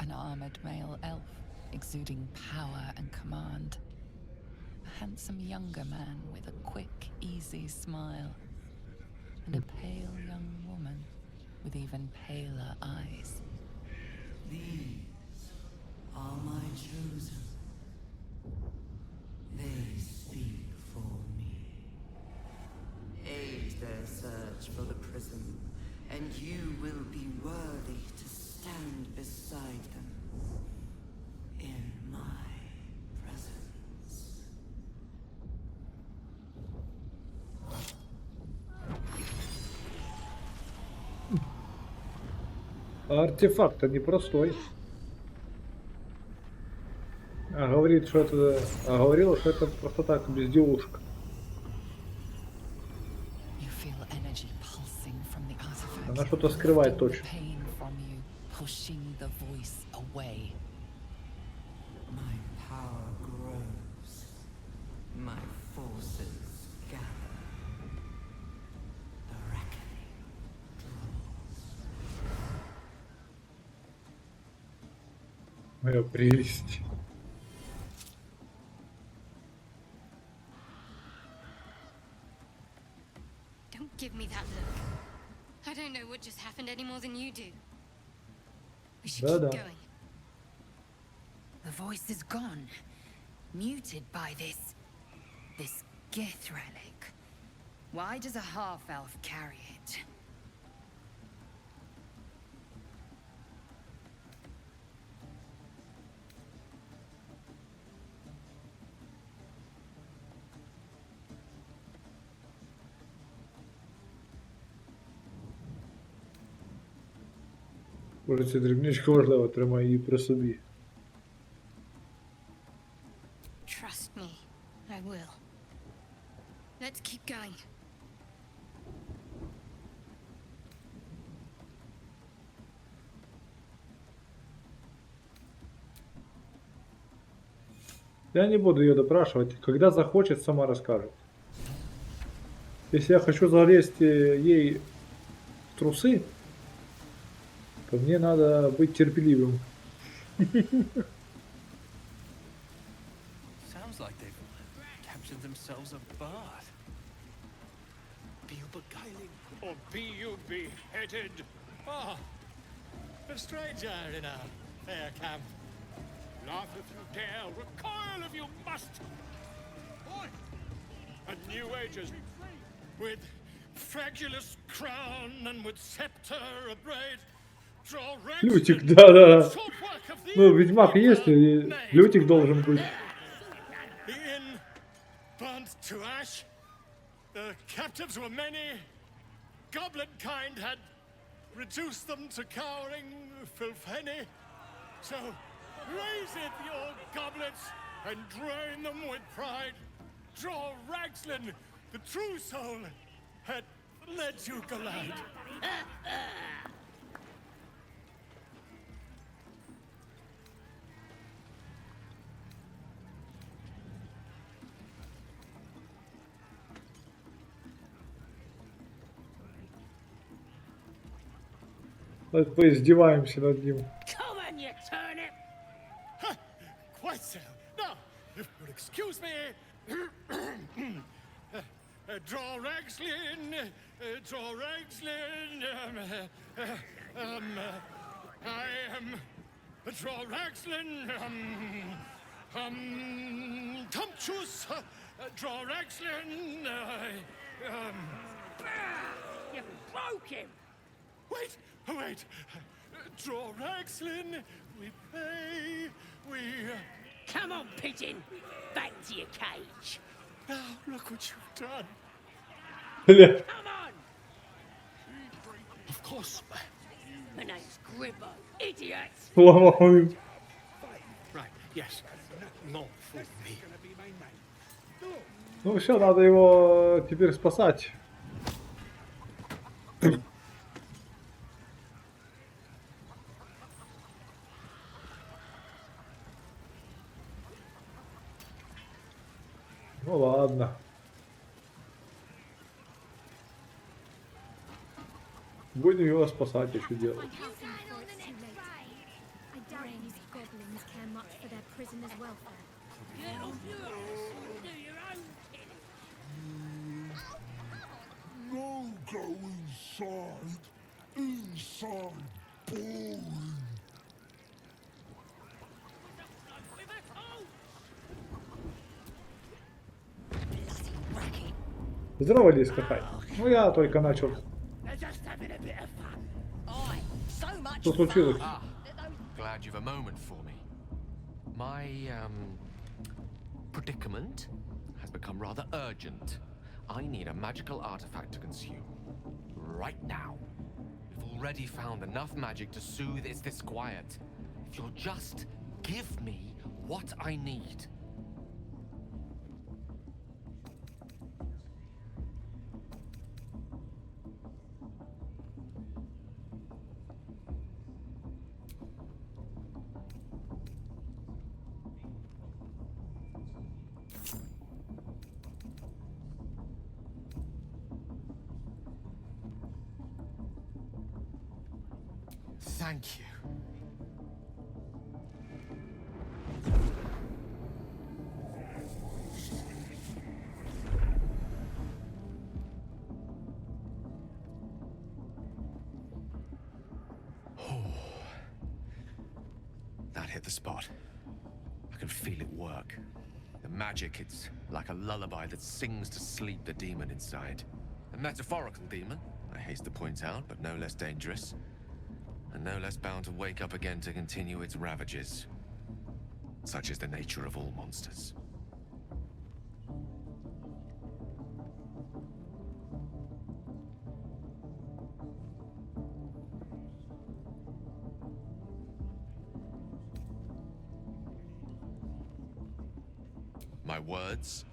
An armored male elf, exuding power and command. A handsome younger man with a quick, easy smile. And a pale young woman with even paler eyes. These are my chosen. They speak for me. Aid their search for the prism, and you will be worthy to stand beside them in my presence. Артефакт-то непростой. А говорит, что это... А говорила, что это просто так, безделушка. You feel energy pulsing from the artifact. Она что-то скрывает точно. Pain from you, pushing the voice away. My power grows. My forces gather. The reckoning Моя прелесть. Don't give me that look. I don't know what just happened any more than you do. We should keep going. The voice is gone. Muted by this Gith relic. Why does a half-elf carry it? Може, ця дрібничка важлива, тримай її при собі. Trust me, I will. Let's keep going. Я не буду ее допрашивать. Когда захочет, сама расскажет. Если я хочу залезть ей в трусы, то мне надо быть терпеливым. Sounds like they've captured themselves a bard. Be you beguiling, or be you beheaded? Ah, a stranger in a fair camp. Laugh if you dare, recoil if you must. A new ages, with fragulous crown and with scepter abrade. Лютик, да. Ну, Ведьмак есть, и Лютик должен быть. The inn burnt to ash. The captives were many. Goblin kind had reduced them to cowering filfenny. So raise it, your goblets, and drain them with pride. Draw Ragslin, the true soul, had led you collide. Давайте поиздеваемся над ним. Come on, you turnip! Quite so. Now, if you'll excuse me, draw Ragslin, I am draw Ragslin, Tumptuous, draw Ragslin, You broke him! Wait! draw Ragslin, we pay, we... Come on, pigeon! Back to your cage! Now, look what you've done. Come on! Of course. My name's Gribbo, idiot! Right, yes. Not for me. Ну все, надо его теперь спасать. Ну ладно. Будем его спасать, и что делать? I doubt these goblins care much for their prisoners' welfare. No go inside. Inside. Boring. Здорово, Лиска, хай. Ну я только начал. Что случилось? Glad you've a moment for me. My, predicament has become rather urgent. I need a magical artifact to consume. Right now. We've already found enough magic to soothe its disquiet. If you'll just give me what I need. Thank you. That hit the spot. I can feel it work. The magic, it's like a lullaby that sings to sleep the demon inside. A metaphorical demon, I haste to point out, but no less dangerous. And no less bound to wake up again to continue its ravages. Such is the nature of all monsters. My words,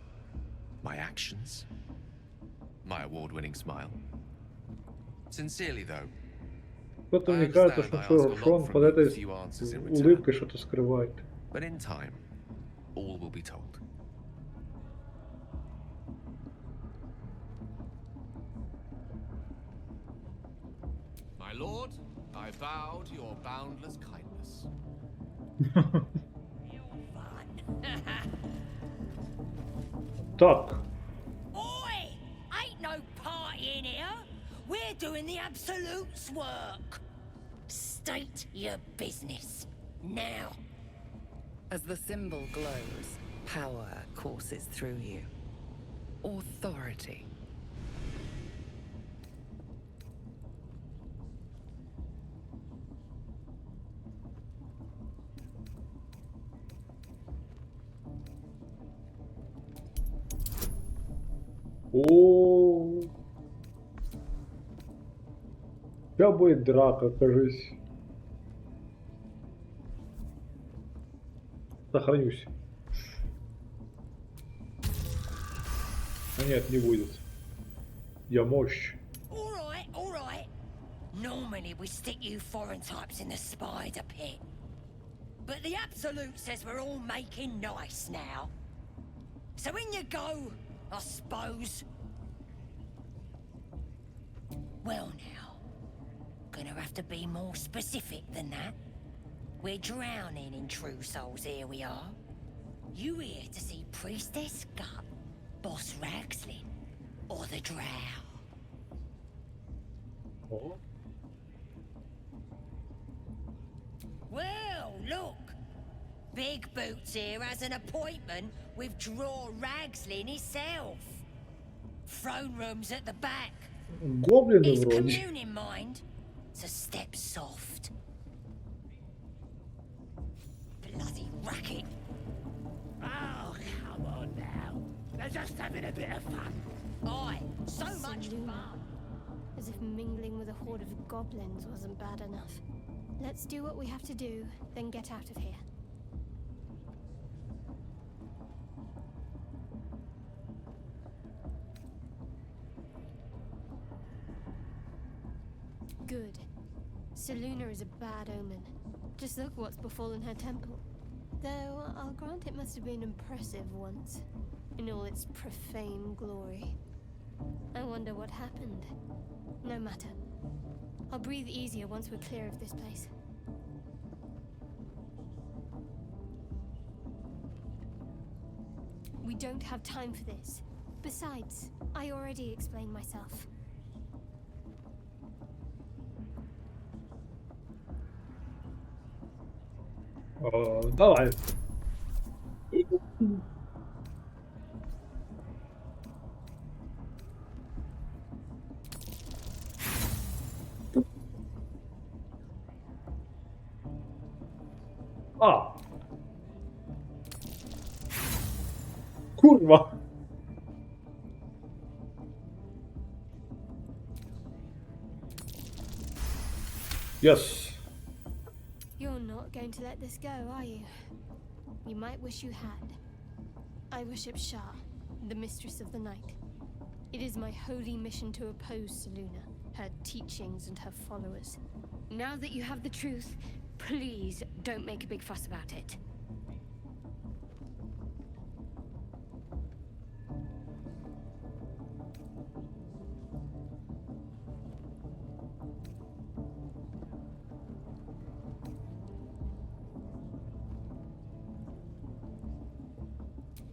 my actions, my award-winning smile. Sincerely, though, Что-то мне кажется, что он под этой улыбкой что-то скрывает. but in time, all will be told. My lord, I bow to your boundless kindness. Так. Oi! Ain't no party in here! We're doing the Absolute's work! State your business. Now. As the symbol glows, power courses through you. Authority. О, сейчас будет драка, кажись. Сохранюсь. А нет, не будет. Я мощь. All right. Normally we stick you foreign types in the spider pit. But the Absolute says we're all making nice now. So in you go, I suppose. Well now, gonna have to be more specific than that. We're drowning in true souls, here we are. You here to see Priestess Gut, Boss Ragslin, or the Drow? Oh. Well, look. Big Boots here has an appointment with Draw Ragslin himself. Throne room's at the back. Гоблины His вроде. commune in mind, so step soft. as if mingling with a horde of goblins wasn't bad enough. Let's do what we have to do, then get out of here. Good. Seluna is a bad omen. Just look what's befallen her temple. Though, I'll grant it must have been impressive once, in all its profane glory. I wonder what happened. No matter. I'll breathe easier once we're clear of this place. We don't have time for this. Besides, I already explained myself. Давай. А. Курва. Yes. You're not going to let this go, are you? You might wish you had. I worship Shah, the mistress of the night. It is my holy mission to oppose Seluna, her teachings and her followers. Now that you have the truth, please don't make a big fuss about it.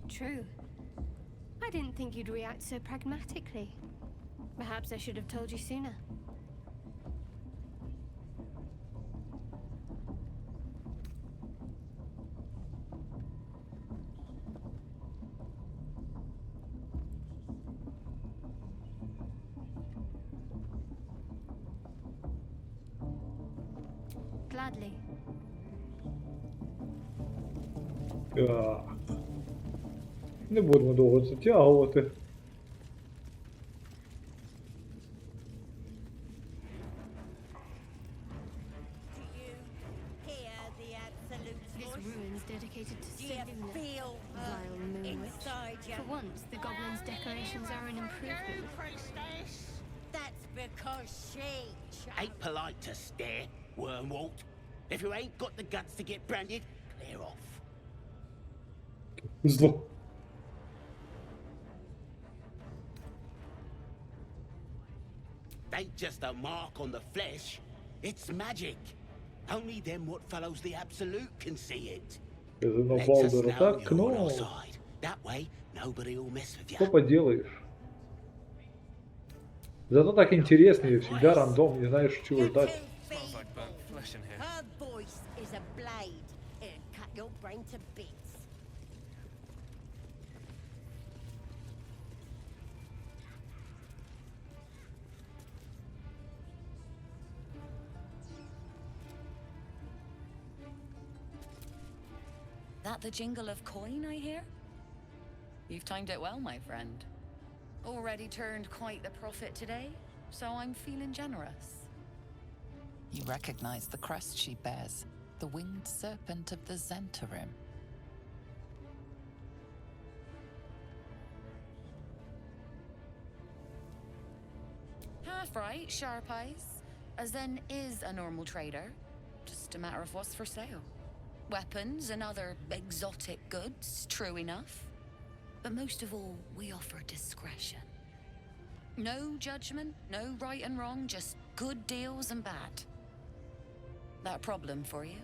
True. I didn't think you'd react so pragmatically. Perhaps I should have told you sooner. Gladly. Так. Не будемо довго затягувати. This ruin's dedicated to Seluna, vile moon witch. For once, the goblins' decorations are an improvement. That's because she Ain't polite to stare, wormwort. If you ain't got the guts to get branded, clear off. Зло. Ain't just a mark on the flesh. It's magic. Only them what follows the absolute can see it. Казано Lets us Балдура know так, you're on но our side. That way, nobody will mess with что you. поделаешь. Зато так интереснее, всегда рандом, не знаешь, чего ждать. her voice is a blade. It'll cut your brain to bits. That the jingle of coin I hear? You've timed it well, my friend. Already turned quite the profit today, so I'm feeling generous. You recognize the crest she bears, the winged serpent of the Zentarim. Half right, sharp eyes. As then is a normal trader. Just a matter of what's for sale. Weapons and other exotic goods, true enough. But most of all, we offer discretion. No judgment, no right and wrong, just good deals and bad. That a problem for you?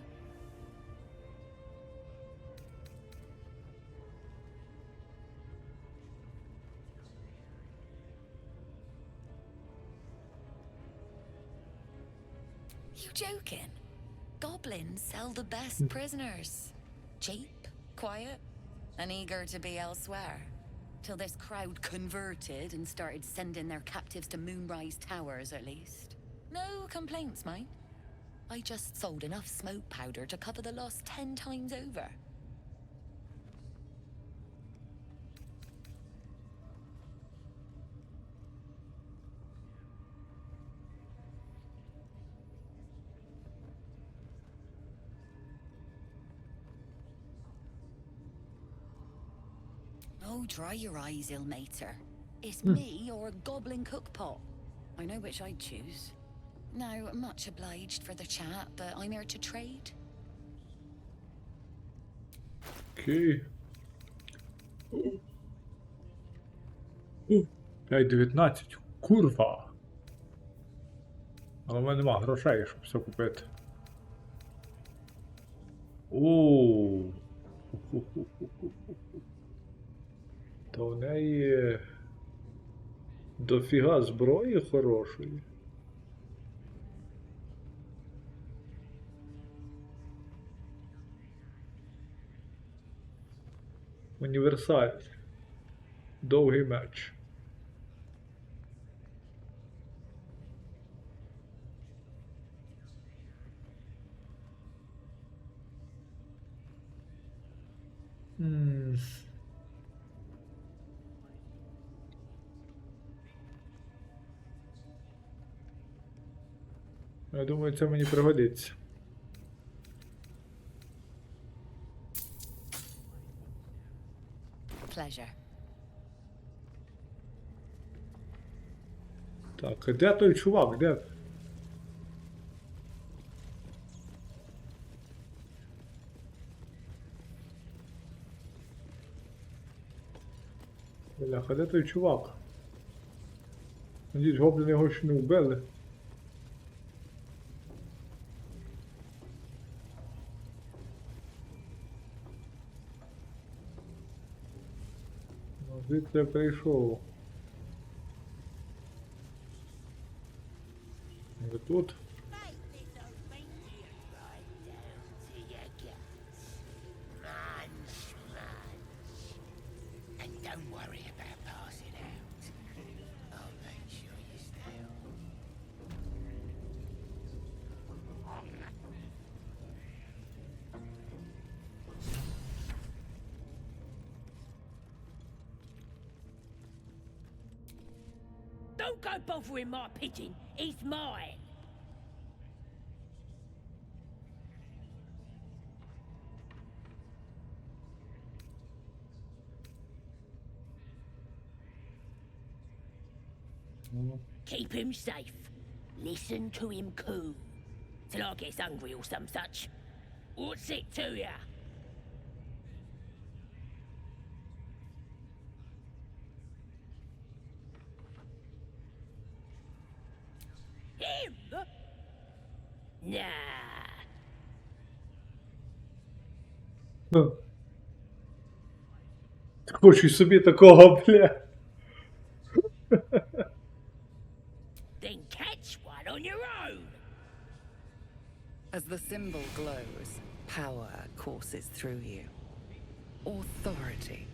You joking? Goblins sell the best prisoners. Cheap, quiet, and eager to be elsewhere. Till this crowd converted and started sending their captives to Moonrise Towers, at least. No complaints, mind. I just sold enough smoke powder to cover the loss 10 times over. Oh, dry your eyes, ill-mater. It's me or a goblin cookpot. I know which I'd choose. Now, much obliged for the chat, but I'm here to trade. Окей. 5.19. Курва. Але в мене нема грошей, щоб все купити. Ооо. Та в неї дофіга зброї хорошої. Універсальний. Довгий меч. Я думаю, це мені пригодиться. Pleasure. Так, а де той чувак? Де? Бляха, де той чувак? Надіюсь, гоблини його ще не вбили. Звідки я прийшов? Ви тут? Don't go bothering my pigeon. It's mine. Keep him safe. Listen to him coo. Till I gets hungry or some such. What's it to ya? Him? Nah. Хочу собі такого, бля. Then catch one on your own. As the symbol glows, power courses through you. Authority.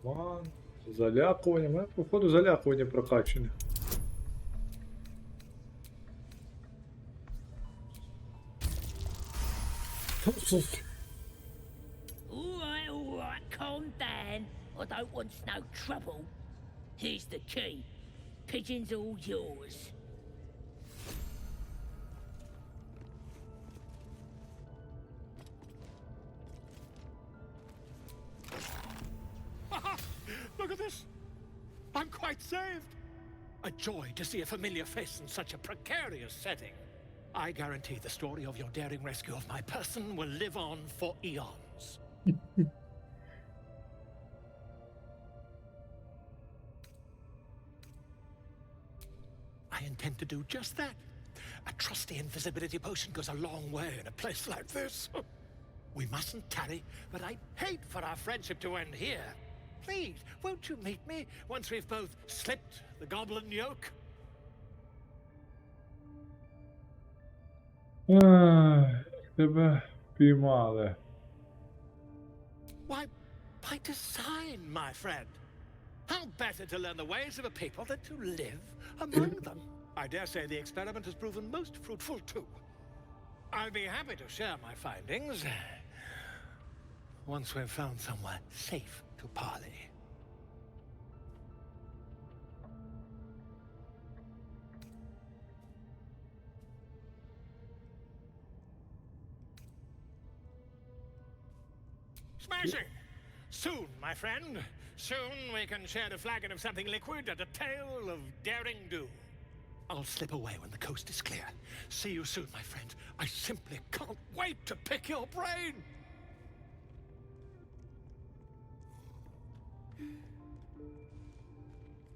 Ван, залякування. У мене, походу, залякування прокачане. All right, calm down. I don't want no trouble. Here's the key. Pigeon's all yours. Look at this! I'm quite saved! A joy to see a familiar face in such a precarious setting. I guarantee the story of your daring rescue of my person will live on for eons. I intend to do just that. A trusty invisibility potion goes a long way in a place like this. We mustn't tarry, but I'd hate for our friendship to end here. Please, won't you meet me once we've both slipped the goblin yoke? Тебе піймали. Why, by design, my friend. How better to learn the ways of a people than to live among them? I dare say the experiment has proven most fruitful, too. I'll be happy to share my findings once we've found somewhere safe to parley. Smashing! Soon, my friend. Soon we can share a flagon of something liquid and a tale of daring do. I'll slip away when the coast is clear. See you soon, my friend. I simply can't wait to pick your brain!